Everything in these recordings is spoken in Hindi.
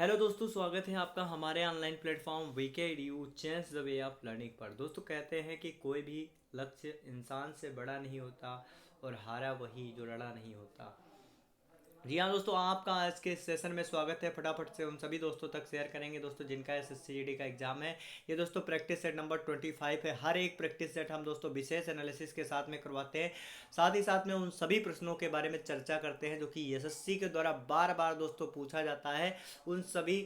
हेलो दोस्तों, स्वागत है आपका हमारे online platform VK edu change the way of learning पर। दोस्तों, कहते हैं कि कोई भी लक्ष्य इंसान से बड़ा नहीं होता और हारा वही जो लड़ा नहीं होता। जी हाँ दोस्तों, आपका आज के सेशन में स्वागत है। फटाफट से उन सभी दोस्तों तक शेयर करेंगे दोस्तों जिनका एसएससी का एग्जाम है। ये दोस्तों प्रैक्टिस सेट नंबर 25 है। हर एक प्रैक्टिस सेट हम दोस्तों विशेष एनालिसिस के साथ में करवाते हैं। साथ ही साथ में उन सभी प्रश्नों के बारे में चर्चा करते हैं जो कि एसएससी के द्वारा बार बार दोस्तों पूछा जाता है। उन सभी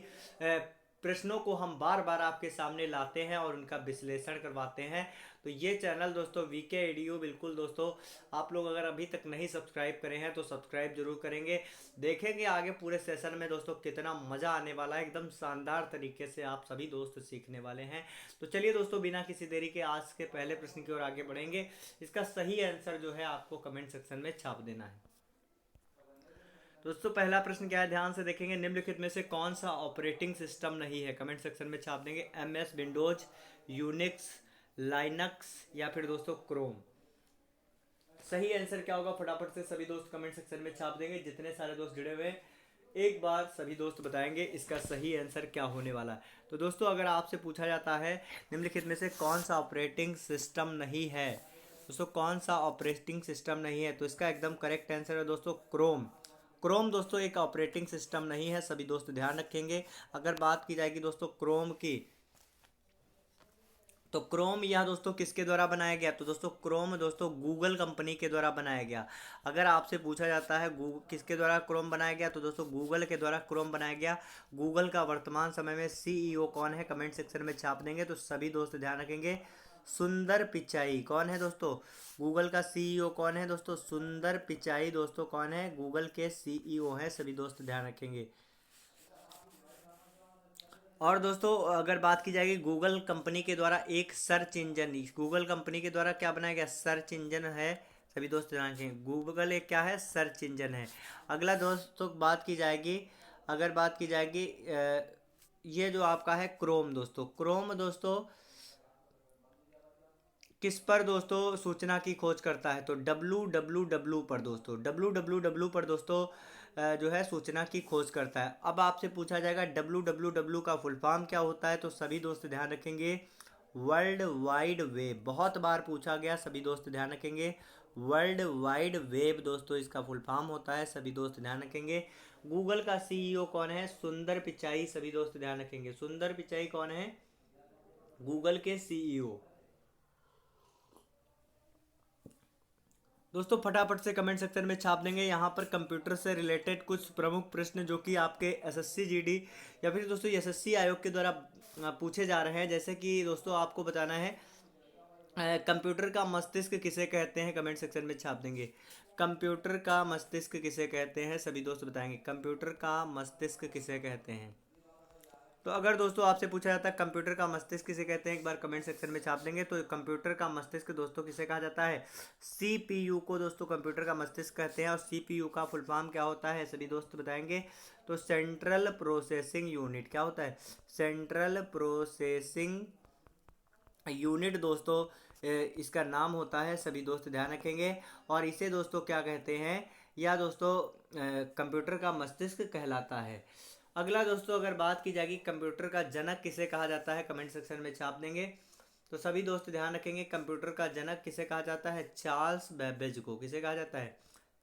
प्रश्नों को हम बार बार आपके सामने लाते हैं और उनका विश्लेषण करवाते हैं। तो ये चैनल दोस्तों वीके एडीओ, बिल्कुल दोस्तों आप लोग अगर अभी तक नहीं सब्सक्राइब करें हैं तो सब्सक्राइब जरूर करेंगे। देखेंगे आगे पूरे सेशन में दोस्तों कितना मज़ा आने वाला है। एकदम शानदार तरीके से आप सभी दोस्त सीखने वाले हैं। तो चलिए दोस्तों, बिना किसी देरी के आज के पहले प्रश्न की ओर आगे बढ़ेंगे। इसका सही आंसर जो है आपको कमेंट सेक्शन में छाप देना है। दोस्तों, पहला प्रश्न क्या है, ध्यान से देखेंगे। निम्नलिखित में से कौन सा ऑपरेटिंग सिस्टम नहीं है? कमेंट सेक्शन में छाप देंगे। एमएस विंडोज, यूनिक्स, लाइनक्स या फिर दोस्तों क्रोम। सही आंसर क्या होगा? फटाफट से सभी दोस्त कमेंट सेक्शन में छाप देंगे। जितने सारे दोस्त जुड़े हुए हैं एक बार सभी दोस्त बताएंगे इसका सही आंसर क्या होने वाला है। तो दोस्तों, अगर आपसे पूछा जाता है निम्नलिखित में से कौन सा ऑपरेटिंग सिस्टम नहीं है, दोस्तों कौन सा ऑपरेटिंग सिस्टम नहीं है, तो इसका एकदम करेक्ट आंसर है दोस्तों क्रोम। क्रोम दोस्तों एक ऑपरेटिंग सिस्टम नहीं है, सभी दोस्त ध्यान रखेंगे। अगर बात की जाएगी दोस्तों क्रोम की, तो क्रोम यह दोस्तों किसके द्वारा बनाया गया? तो दोस्तों क्रोम दोस्तों गूगल कंपनी के द्वारा बनाया गया। अगर आपसे पूछा जाता है किसके द्वारा क्रोम बनाया गया, तो दोस्तों गूगल के द्वारा क्रोम बनाया गया। गूगल का वर्तमान समय में सीईओ कौन है? कमेंट सेक्शन में छाप देंगे तो सभी दोस्त ध्यान रखेंगे। सुंदर पिचाई कौन है दोस्तों? गूगल का सीईओ कौन है दोस्तों? सुंदर पिचाई दोस्तों कौन है? गूगल के सीईओ हैं, सभी दोस्त ध्यान रखेंगे। और दोस्तों, अगर बात की जाएगी गूगल कंपनी के द्वारा एक सर्च इंजन, गूगल कंपनी के द्वारा क्या बनाया गया? सर्च इंजन है, सभी दोस्त ध्यान रखें। गूगल एक क्या है? सर्च इंजन है। अगला दोस्तों बात की जाएगी, अगर बात की जाएगी ये जो आपका है क्रोम दोस्तों, क्रोम दोस्तों किस पर दोस्तों सूचना की खोज करता है? तो www पर दोस्तों, www पर दोस्तों जो है सूचना की खोज करता है। अब आपसे पूछा जाएगा www का फुल फॉर्म क्या होता है? तो सभी दोस्त ध्यान रखेंगे, वर्ल्ड वाइड वेब। बहुत बार पूछा गया, सभी दोस्त ध्यान रखेंगे। वर्ल्ड वाइड वेब दोस्तों इसका फुल फॉर्म होता है, सभी दोस्त ध्यान रखेंगे। गूगल का सीईओ कौन है? सुंदर पिचाई, सभी दोस्त ध्यान रखेंगे। सुंदर पिचाई कौन है? गूगल के सीईओ। दोस्तों फटाफट से कमेंट सेक्शन में छाप देंगे यहाँ पर कंप्यूटर से रिलेटेड कुछ प्रमुख प्रश्न जो कि आपके एसएससी जीडी या फिर दोस्तों एसएससी आयोग के द्वारा पूछे जा रहे हैं। जैसे कि दोस्तों आपको बताना है कंप्यूटर का मस्तिष्क किसे कहते हैं? कमेंट सेक्शन में छाप देंगे। कंप्यूटर का मस्तिष्क किसे कहते हैं? सभी दोस्त बताएंगे कंप्यूटर का मस्तिष्क किसे कहते हैं। तो अगर दोस्तों आपसे पूछा जाता है कंप्यूटर का मस्तिष्क किसे कहते हैं, एक बार कमेंट सेक्शन में छाप देंगे। तो कंप्यूटर का मस्तिष्क दोस्तों किसे कहा जाता है? सीपीयू को दोस्तों कंप्यूटर का मस्तिष्क कहते हैं। और सीपीयू का फुल फॉर्म क्या होता है? सभी दोस्त बताएंगे। तो सेंट्रल प्रोसेसिंग यूनिट क्या होता है? सेंट्रल प्रोसेसिंग यूनिट दोस्तों इसका नाम होता है, सभी दोस्त ध्यान रखेंगे। और इसे दोस्तों क्या कहते हैं? या दोस्तों कंप्यूटर का मस्तिष्क कहलाता है। अगला दोस्तों अगर बात की जाएगी कंप्यूटर का जनक किसे कहा जाता है? कमेंट सेक्शन में छाप देंगे तो सभी दोस्त ध्यान रखेंगे। कंप्यूटर का जनक किसे कहा जाता है? चार्ल्स बेबेज को। किसे कहा जाता है?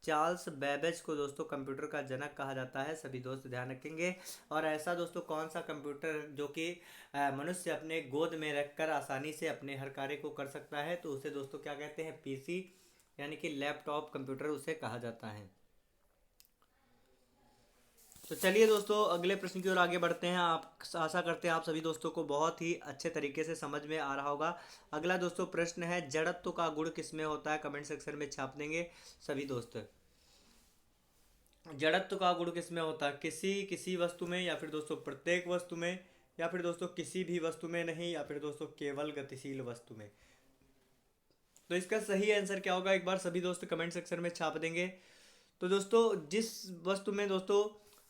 चार्ल्स बेबेज को दोस्तों कंप्यूटर का जनक कहा जाता है, सभी दोस्त ध्यान रखेंगे। और ऐसा दोस्तों कौन सा कंप्यूटर जो कि मनुष्य अपने गोद में रखकर आसानी से अपने हर कार्य को कर सकता है, तो उसे दोस्तों क्या कहते हैं? पीसी यानी कि लैपटॉप कंप्यूटर उसे कहा जाता है। तो चलिए दोस्तों अगले प्रश्न की ओर आगे बढ़ते हैं। आप आशा करते हैं आप सभी दोस्तों को बहुत ही अच्छे तरीके से समझ में आ रहा होगा। अगला दोस्तों प्रश्न है जड़त्व का गुण किसमें होता है? कमेंट सेक्शन में छाप देंगे सभी दोस्त। जड़त्व का गुण किसमें होता है? किसी किसी वस्तु में, या फिर दोस्तों प्रत्येक वस्तु में, या फिर दोस्तों किसी भी वस्तु में नहीं, या फिर दोस्तों केवल गतिशील वस्तु में। तो इसका सही आंसर क्या होगा? एक बार सभी दोस्त कमेंट सेक्शन में छाप देंगे। तो दोस्तों जिस वस्तु में दोस्तों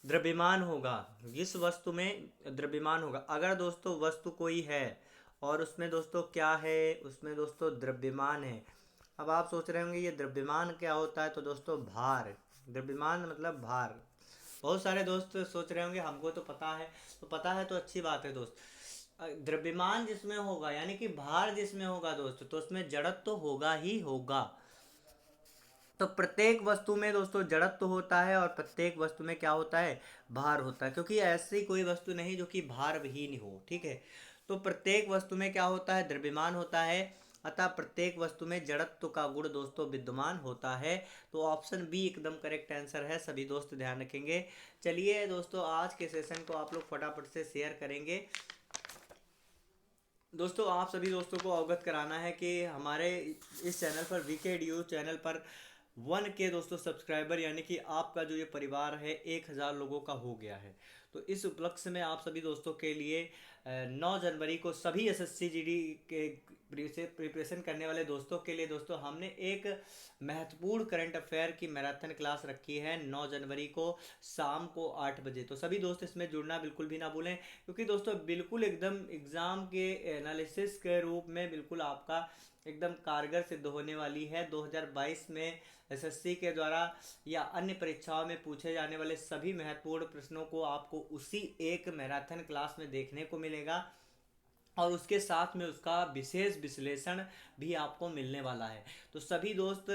द्रव्यमान होगा, जिस वस्तु में द्रव्यमान होगा, अगर दोस्तों वस्तु कोई है और उसमें दोस्तों क्या है? उसमें दोस्तों द्रव्यमान है। अब आप सोच रहे होंगे ये द्रव्यमान क्या होता है? तो दोस्तों भार, द्रव्यमान मतलब भार। बहुत सारे दोस्त सोच रहे होंगे हमको तो पता है, तो पता है तो अच्छी बात है दोस्त। द्रव्यमान जिसमें होगा यानी कि भार जिसमें होगा दोस्त, तो उसमें जड़त्व तो होगा ही होगा। तो प्रत्येक वस्तु में दोस्तों जड़त्व तो होता है और प्रत्येक वस्तु में क्या होता है, भार होता है, क्योंकि ऐसी कोई वस्तु नहीं जो कि भार विहीन हो, ठीक है। तो प्रत्येक वस्तु में क्या होता है, द्रव्यमान होता है, अतः प्रत्येक वस्तु में जड़त्व का गुण दोस्तों विद्यमान होता है। तो ऑप्शन बी एकदम करेक्ट आंसर है, सभी दोस्त ध्यान रखेंगे। चलिए दोस्तों, आज के सेशन को आप लोग फटाफट से शेयर करेंगे। दोस्तों आप सभी दोस्तों को अवगत कराना है कि हमारे इस चैनल पर, वीके डी चैनल पर 1K दोस्तों सब्सक्राइबर, यानी कि आपका जो ये परिवार है 1000 लोगों का हो गया है। तो इस उपलक्ष्य में आप सभी दोस्तों के लिए 9 जनवरी को सभी एसएससी जीडी के प्रिपरेशन करने वाले दोस्तों के लिए दोस्तों हमने एक महत्वपूर्ण करंट अफेयर की मैराथन क्लास रखी है 9 जनवरी को शाम को 8 बजे। तो सभी दोस्त इसमें जुड़ना बिल्कुल भी ना भूलें, क्योंकि दोस्तों बिल्कुल एकदम एग्ज़ाम के एनालिसिस के रूप में बिल्कुल आपका एकदम कारगर सिद्ध होने वाली है। 2022 में एसएससी के द्वारा या अन्य परीक्षाओं में पूछे जाने वाले सभी महत्वपूर्ण प्रश्नों को आपको उसी एक मैराथन क्लास में देखने को मिलेगा, और उसके साथ में उसका विशेष विश्लेषण भी आपको मिलने वाला है। तो सभी दोस्त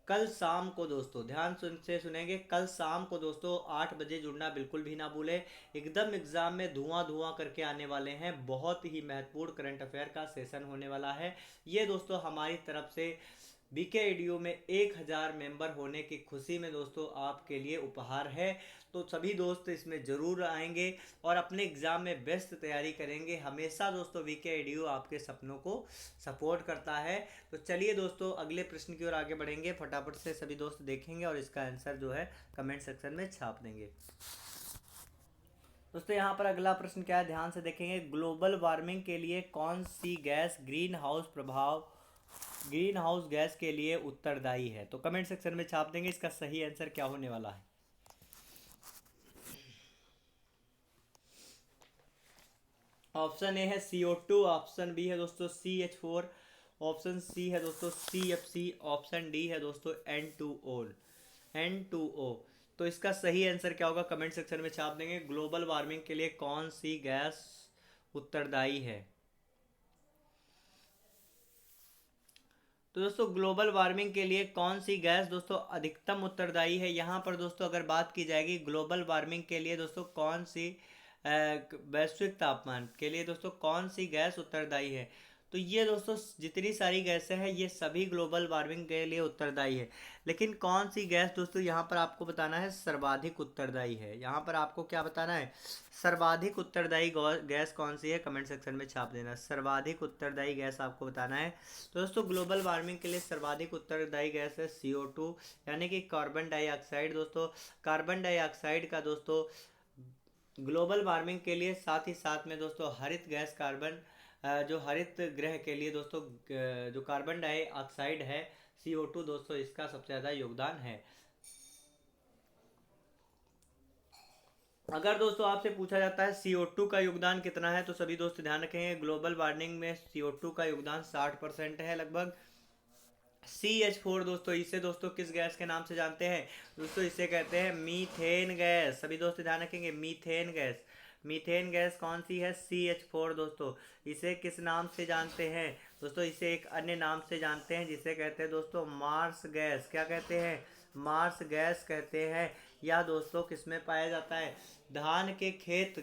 कल शाम को दोस्तों ध्यान से सुनेंगे, कल शाम को दोस्तों 8 बजे जुड़ना बिल्कुल भी ना भूलें। एकदम एग्जाम में धुआं धुआं करके आने वाले हैं, बहुत ही महत्वपूर्ण करंट अफेयर का सेशन होने वाला है। ये दोस्तों हमारी तरफ से बीके एडीओ में 1000 मेंबर होने की खुशी में दोस्तों आपके लिए उपहार है। तो सभी दोस्त इसमें ज़रूर आएंगे और अपने एग्ज़ाम में बेस्ट तैयारी करेंगे। हमेशा दोस्तों वीके एडीओ आपके सपनों को सपोर्ट करता है। तो चलिए दोस्तों अगले प्रश्न की ओर आगे बढ़ेंगे, फटाफट से सभी दोस्त देखेंगे और इसका आंसर जो है कमेंट सेक्शन में छाप देंगे। दोस्तों यहाँ पर अगला प्रश्न क्या है, ध्यान से देखेंगे। ग्लोबल वार्मिंग के लिए कौन सी गैस ग्रीन हाउस गैस के लिए उत्तरदायी है? तो कमेंट सेक्शन में छाप देंगे इसका सही आंसर क्या होने वाला है। ऑप्शन ए है CO2, ऑप्शन बी है दोस्तों CH4, ऑप्शन सी है दोस्तों CFC, ऑप्शन डी है दोस्तों N2O। तो इसका सही आंसर क्या होगा, कमेंट सेक्शन में छाप देंगे। ग्लोबल वार्मिंग के लिए कौन सी गैस उत्तरदायी है? तो दोस्तों ग्लोबल वार्मिंग के लिए कौन सी गैस दोस्तों अधिकतम उत्तरदायी है? यहाँ पर दोस्तों अगर बात की जाएगी ग्लोबल वार्मिंग के लिए दोस्तों कौन सी वैश्विक तापमान के लिए दोस्तों कौन सी गैस उत्तरदायी है, तो ये दोस्तों जितनी सारी गैसें हैं ये सभी ग्लोबल वार्मिंग के लिए उत्तरदायी है। लेकिन कौन सी गैस दोस्तों यहाँ पर आपको बताना है सर्वाधिक उत्तरदायी है। यहाँ पर आपको क्या बताना है, सर्वाधिक उत्तरदायी गैस कौन सी है, कमेंट सेक्शन में छाप देना। सर्वाधिक उत्तरदायी गैस आपको बताना है। तो दोस्तों ग्लोबल वार्मिंग के लिए सर्वाधिक उत्तरदायी गैस है CO2 यानी कि कार्बन डाइऑक्साइड। दोस्तों कार्बन डाइऑक्साइड का दोस्तों ग्लोबल वार्मिंग के लिए साथ ही साथ में दोस्तों हरित गैस कार्बन जो हरित ग्रह के लिए दोस्तों जो कार्बन डाइऑक्साइड है CO2 दोस्तों इसका सबसे ज़्यादा योगदान है। अगर दोस्तों आपसे पूछा जाता है CO2 का योगदान कितना है, तो सभी दोस्त ध्यान रखेंगे ग्लोबल वार्मिंग में CO2 का योगदान 60% है लगभग। CH4 दोस्तों इसे दोस्तों किस गैस के नाम से जानते हैं? दोस्तों इसे कहते हैं मीथेन गैस। सभी दोस्त ध्यान रखेंगे मीथेन गैस। मीथेन गैस कौन सी है? CH4 दोस्तों। इसे किस नाम से जानते हैं? दोस्तों इसे एक अन्य नाम से जानते हैं जिसे कहते हैं दोस्तों मार्स गैस। क्या कहते हैं? मार्स गैस कहते हैं। यह दोस्तों किस में पाया जाता है? धान के खेत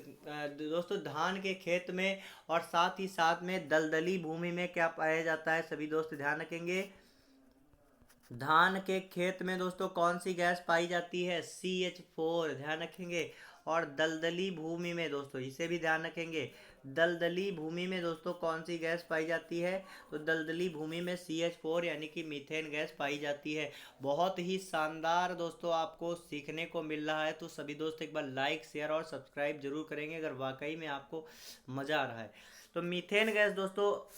दोस्तों धान के खेत में और साथ ही साथ में दलदली भूमि में क्या पाया जाता है? सभी दोस्त ध्यान रखेंगे धान के खेत में दोस्तों कौन सी गैस पाई जाती है? CH4 ध्यान रखेंगे। और दलदली भूमि में दोस्तों इसे भी ध्यान रखेंगे, दलदली भूमि में दोस्तों कौन सी गैस पाई जाती है? तो दलदली भूमि में CH4 यानी कि मीथेन गैस पाई जाती है। बहुत ही शानदार दोस्तों आपको सीखने को मिल रहा है। तो सभी दोस्त एक बार लाइक शेयर और सब्सक्राइब जरूर करेंगे अगर वाकई में आपको मज़ा आ रहा है। तो मीथेन गैस दोस्तों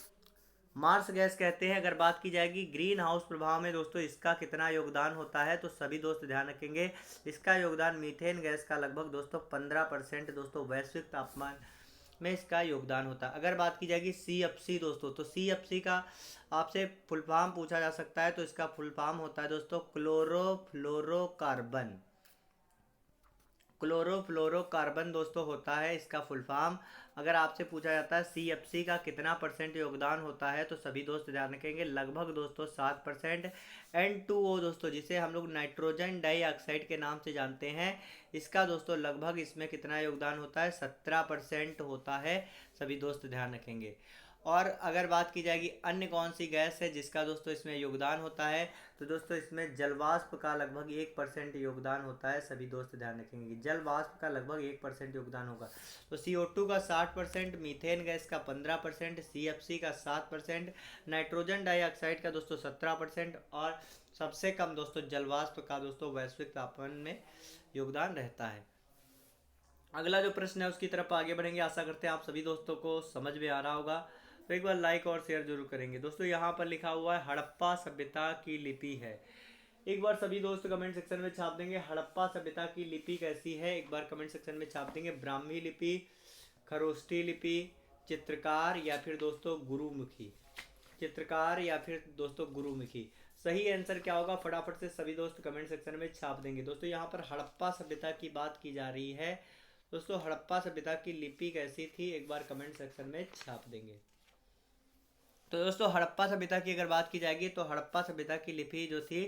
मार्स गैस कहते हैं। अगर बात की जाएगी ग्रीन हाउस प्रभाव में दोस्तों इसका कितना योगदान होता है, तो सभी दोस्त ध्यान रखेंगे इसका योगदान मीथेन गैस का लगभग दोस्तों 15% दोस्तों वैश्विक तापमान में इसका योगदान होता है। अगर बात की जाएगी CFC दोस्तों, तो CFC का आपसे फुल फॉर्म पूछा जा सकता है, तो इसका फुल फॉर्म होता है दोस्तों क्लोरोफ्लोरोकार्बन। क्लोरोफ्लोरोकार्बन दोस्तों होता है इसका फुल फॉर्म। अगर आपसे पूछा जाता है CFC का कितना % योगदान होता है, तो सभी दोस्त ध्यान रखेंगे लगभग दोस्तों 7%। N2O दोस्तों, जिसे हम लोग नाइट्रोजन डाइऑक्साइड के नाम से जानते हैं, इसका दोस्तों लगभग इसमें कितना योगदान होता है, 17% होता है। सभी दोस्त ध्यान रखेंगे। और अगर बात की जाएगी अन्य कौन सी गैस है जिसका दोस्तों इसमें योगदान होता है, तो दोस्तों इसमें जलवाष्प का लगभग 1% योगदान होता है। सभी दोस्त ध्यान रखेंगे जलवाष्प का लगभग 1% योगदान होगा। तो CO2 का 60%, मीथेन गैस का 15%, CFC का 7%, नाइट्रोजन डाइऑक्साइड का दोस्तों 17%, और सबसे कम दोस्तों जलवाष्प का दोस्तों वैश्विक तापमान में योगदान रहता है। अगला जो प्रश्न है उसकी तरफ आगे बढ़ेंगे। आशा करते हैं आप सभी दोस्तों को समझ में आ रहा होगा, तो एक बार लाइक और शेयर जरूर करेंगे। दोस्तों यहाँ पर लिखा हुआ है हड़प्पा सभ्यता की लिपि है। एक बार सभी दोस्त कमेंट सेक्शन में छाप देंगे हड़प्पा सभ्यता की लिपि कैसी है, एक बार कमेंट सेक्शन में छाप देंगे। ब्राह्मी लिपि, खरोष्ठी लिपि, चित्रकार या फिर दोस्तों गुरुमुखी, चित्रकार या फिर दोस्तों गुरुमुखी। सही आंसर क्या होगा फटाफट से सभी दोस्त कमेंट सेक्शन में छाप देंगे। दोस्तों यहाँ पर हड़प्पा सभ्यता की बात की जा रही है। दोस्तों हड़प्पा सभ्यता की लिपि कैसी थी, एक बार कमेंट सेक्शन में छाप देंगे। तो दोस्तों हड़प्पा सभ्यता की अगर बात की जाएगी तो हड़प्पा सभ्यता की लिपि जो थी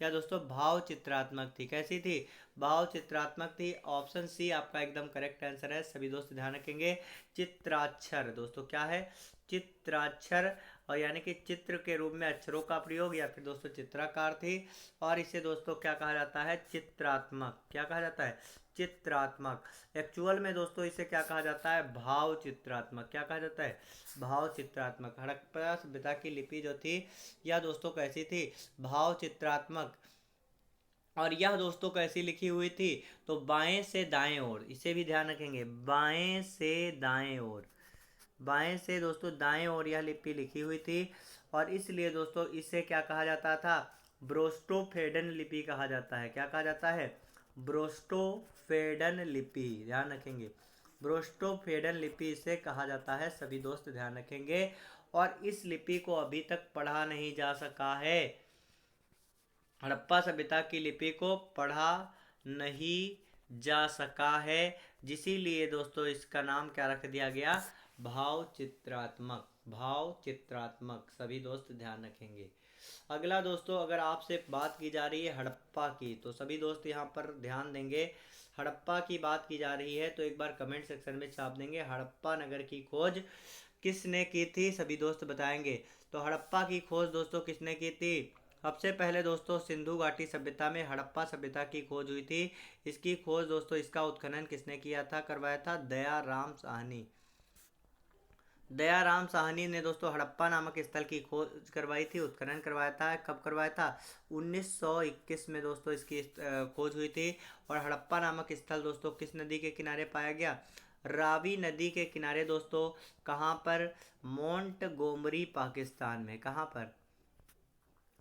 या दोस्तों भाव चित्रात्मक थी। कैसी थी, भाव चित्रात्मक थी। ऑप्शन सी आपका एकदम करेक्ट आंसर है। सभी दोस्त ध्यान रखेंगे चित्राक्षर दोस्तों क्या है, चित्राक्षर, और यानी कि चित्र के रूप में अक्षरों का प्रयोग, या फिर दोस्तों चित्राकार थी। और इसे दोस्तों क्या कहा जाता है, चित्रात्मक। क्या कहा जाता है, चित्रात्मक। एक्चुअल में दोस्तों इसे क्या कहा जाता है, भाव चित्रात्मक। क्या कहा जाता है, भाव चित्रात्मक। हड़प्पा सभ्यता की लिपि जो थी यह दोस्तों कैसी थी, भाव चित्रात्मक। और यह दोस्तों कैसी लिखी हुई थी, तो बाएं से दाएं ओर, इसे भी ध्यान रखेंगे, बाएं से दाएं ओर, बाएं से दोस्तों दाएं ओर यह लिपि लिखी हुई थी। और इसलिए दोस्तों इसे क्या कहा जाता था, ब्रोस्टोफेडन लिपि कहा जाता है। क्या कहा जाता है, ब्रोस्टोफेडन लिपि। ध्यान रखेंगे ब्रोस्टोफेडन लिपि इसे कहा जाता है। सभी दोस्त ध्यान रखेंगे। और इस लिपि को अभी तक पढ़ा नहीं जा सका है, हड़प्पा सभ्यता की लिपि को पढ़ा नहीं जा सका है, जिसीलिए दोस्तों इसका नाम क्या रख दिया गया, भाव चित्रात्मक। भाव चित्रात्मक। सभी दोस्त ध्यान रखेंगे। अगला दोस्तों अगर आपसे बात की जा रही है हड़प्पा की, तो सभी दोस्त यहाँ पर ध्यान देंगे। हड़प्पा की बात की जा रही है तो एक बार कमेंट सेक्शन में छाप देंगे हड़प्पा नगर की खोज किसने की थी, सभी दोस्त बताएंगे। तो हड़प्पा की खोज दोस्तों किसने की थी, सबसे पहले दोस्तों सिंधु घाटी सभ्यता में हड़प्पा सभ्यता की खोज हुई थी। इसकी खोज दोस्तों, इसका उत्खनन किसने किया था, करवाया था, दयाराम साहनी। दयाराम साहनी ने दोस्तों हड़प्पा नामक स्थल की खोज करवाई थी, उत्खनन करवाया था। कब करवाया था, 1921 में दोस्तों इसकी खोज हुई थी। और हड़प्पा नामक स्थल दोस्तों किस नदी के किनारे पाया गया, रावी नदी के किनारे दोस्तों। कहाँ पर, मोंटगोमरी पाकिस्तान में। कहाँ पर,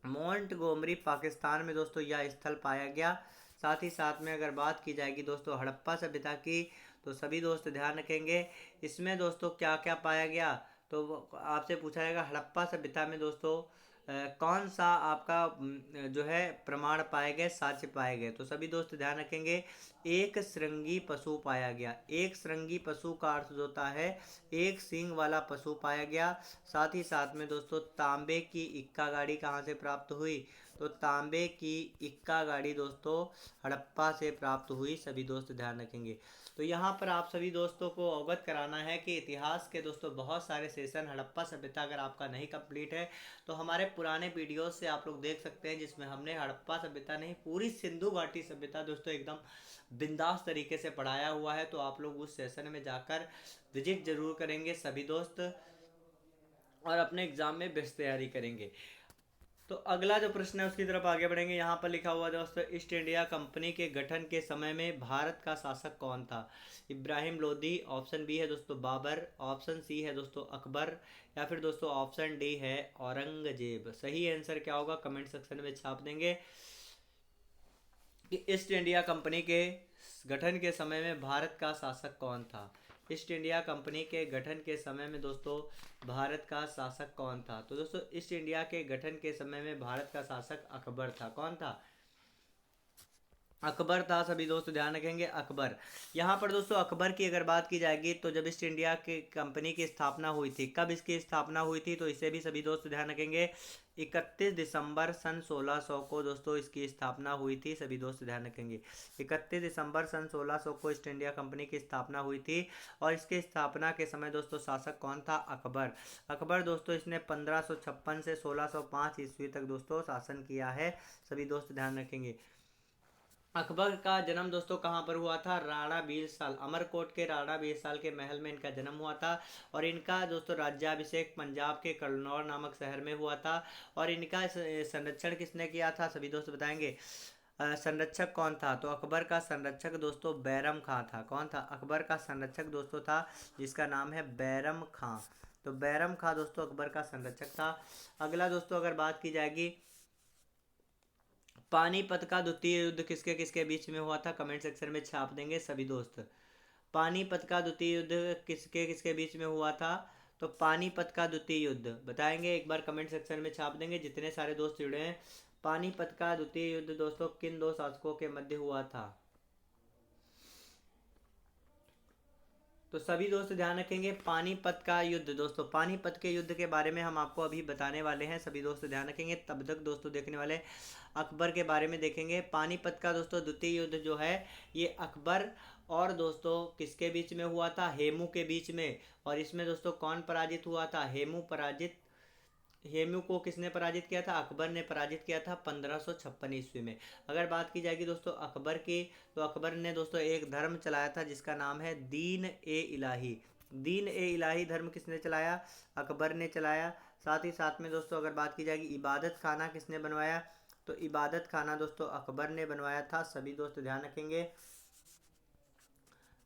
मोंटगोमरी पाकिस्तान में दोस्तों यह स्थल पाया गया। साथ ही साथ में अगर बात की जाएगी दोस्तों हड़प्पा सभ्यता की, तो सभी दोस्त ध्यान रखेंगे इसमें दोस्तों क्या क्या पाया गया। तो आपसे पूछा जाएगा हड़प्पा सभ्यता में दोस्तों कौन सा आपका जो है प्रमाण पाए गए, साक्ष्य पाए गए। तो सभी दोस्त ध्यान रखेंगे एक श्रृंगी पशु पाया गया। एक श्रृंगी पशु का अर्थ होता है एक सींग वाला पशु पाया गया। साथ ही साथ में दोस्तों तांबे की इक्का गाड़ी कहाँ से प्राप्त हुई, तो तांबे की इक्का गाड़ी दोस्तों हड़प्पा से प्राप्त हुई। सभी दोस्त ध्यान रखेंगे। तो यहाँ पर आप सभी दोस्तों को अवगत कराना है कि इतिहास के दोस्तों बहुत सारे सेशन हड़प्पा सभ्यता अगर आपका नहीं कंप्लीट है तो हमारे पुराने वीडियो से आप लोग देख सकते हैं, जिसमें हमने हड़प्पा सभ्यता नहीं पूरी सिंधु घाटी सभ्यता दोस्तों एकदम बिंदास तरीके से पढ़ाया हुआ है। तो आप लोग उस सेशन में जाकर विजिट जरूर करेंगे सभी दोस्त, और अपने एग्जाम में बेस्ट तैयारी करेंगे। तो अगला जो प्रश्न है उसकी तरफ आगे बढ़ेंगे। यहाँ पर लिखा हुआ दोस्तों ईस्ट इंडिया कंपनी के गठन के समय में भारत का शासक कौन था, इब्राहिम लोदी, ऑप्शन बी है दोस्तों बाबर, ऑप्शन सी है दोस्तों अकबर, या फिर दोस्तों ऑप्शन डी है औरंगजेब। सही आंसर क्या होगा कमेंट सेक्शन में छाप देंगे कि ईस्ट इंडिया कंपनी के गठन के समय में भारत का शासक कौन था। ईस्ट इंडिया कंपनी के गठन के समय में दोस्तों भारत का शासक कौन था। तो दोस्तों ईस्ट इंडिया के गठन के समय में भारत का शासक अकबर था। कौन था, अकबर था सभी दोस्त ध्यान रखेंगे अकबर। यहाँ पर दोस्तों अकबर की अगर बात की जाएगी तो जब ईस्ट इंडिया की कंपनी की स्थापना हुई थी, कब इसकी स्थापना हुई थी, तो इसे भी सभी दोस्त ध्यान रखेंगे 31 दिसंबर सन 1600 को दोस्तों इसकी स्थापना हुई थी। सभी दोस्त ध्यान रखेंगे 31 दिसंबर सन 1600 को ईस्ट इंडिया कंपनी की स्थापना हुई थी। और इसकी स्थापना के समय दोस्तों शासक कौन था? अकबर। अकबर दोस्तों इसने 1556 से 1605 ईस्वी तक दोस्तों शासन किया है। सभी दोस्त ध्यान रखेंगे। अकबर का जन्म दोस्तों कहाँ पर हुआ था? राणा बीरसाल, अमरकोट के राणा बीरसाल के महल में इनका जन्म हुआ था। और इनका दोस्तों राज्याभिषेक पंजाब के कन्नौज नामक शहर में हुआ था। और इनका संरक्षण किसने किया था? सभी दोस्त बताएंगे। संरक्षक कौन था? तो अकबर का संरक्षक दोस्तों बैरम खां था। कौन था? अकबर का संरक्षक दोस्तों था जिसका नाम है बैरम खां। तो बैरम खां दोस्तों अकबर का संरक्षक था। अगला दोस्तों अगर बात की जाएगी, पानीपत का द्वितीय युद्ध किसके किसके बीच में हुआ था? कमेंट सेक्शन में छाप देंगे सभी दोस्त। पानीपत का द्वितीय युद्ध किसके किसके बीच में हुआ था? तो पानीपत का द्वितीय युद्ध बताएंगे, एक बार कमेंट सेक्शन में छाप देंगे जितने सारे दोस्त जुड़े हैं। पानीपत का द्वितीय युद्ध दोस्तों किन दो शासकों के मध्य हुआ था? तो सभी दोस्त ध्यान रखेंगे पानीपत का युद्ध। दोस्तों पानीपत के युद्ध के बारे में हम आपको अभी बताने वाले हैं। सभी दोस्त ध्यान रखेंगे, तब तक दोस्तों देखने वाले अकबर के बारे में देखेंगे। पानीपत का दोस्तों द्वितीय युद्ध जो है ये अकबर और दोस्तों किसके बीच में हुआ था? हेमू के बीच में। और इसमें दोस्तों कौन पराजित हुआ था? हेमू पराजित। हेमू को किसने पराजित किया था? अकबर ने पराजित किया था 1556 ईस्वी में। अगर बात की जाएगी दोस्तों अकबर की, तो अकबर ने दोस्तों एक धर्म चलाया था जिसका नाम है दीन ए इलाही। दीन ए इलाही धर्म किसने चलाया? अकबर ने चलाया। साथ ही साथ में दोस्तों अगर बात की जाएगी इबादत खाना किसने बनवाया? तो इबादत खाना दोस्तों अकबर ने बनवाया था। सभी दोस्त ध्यान रखेंगे।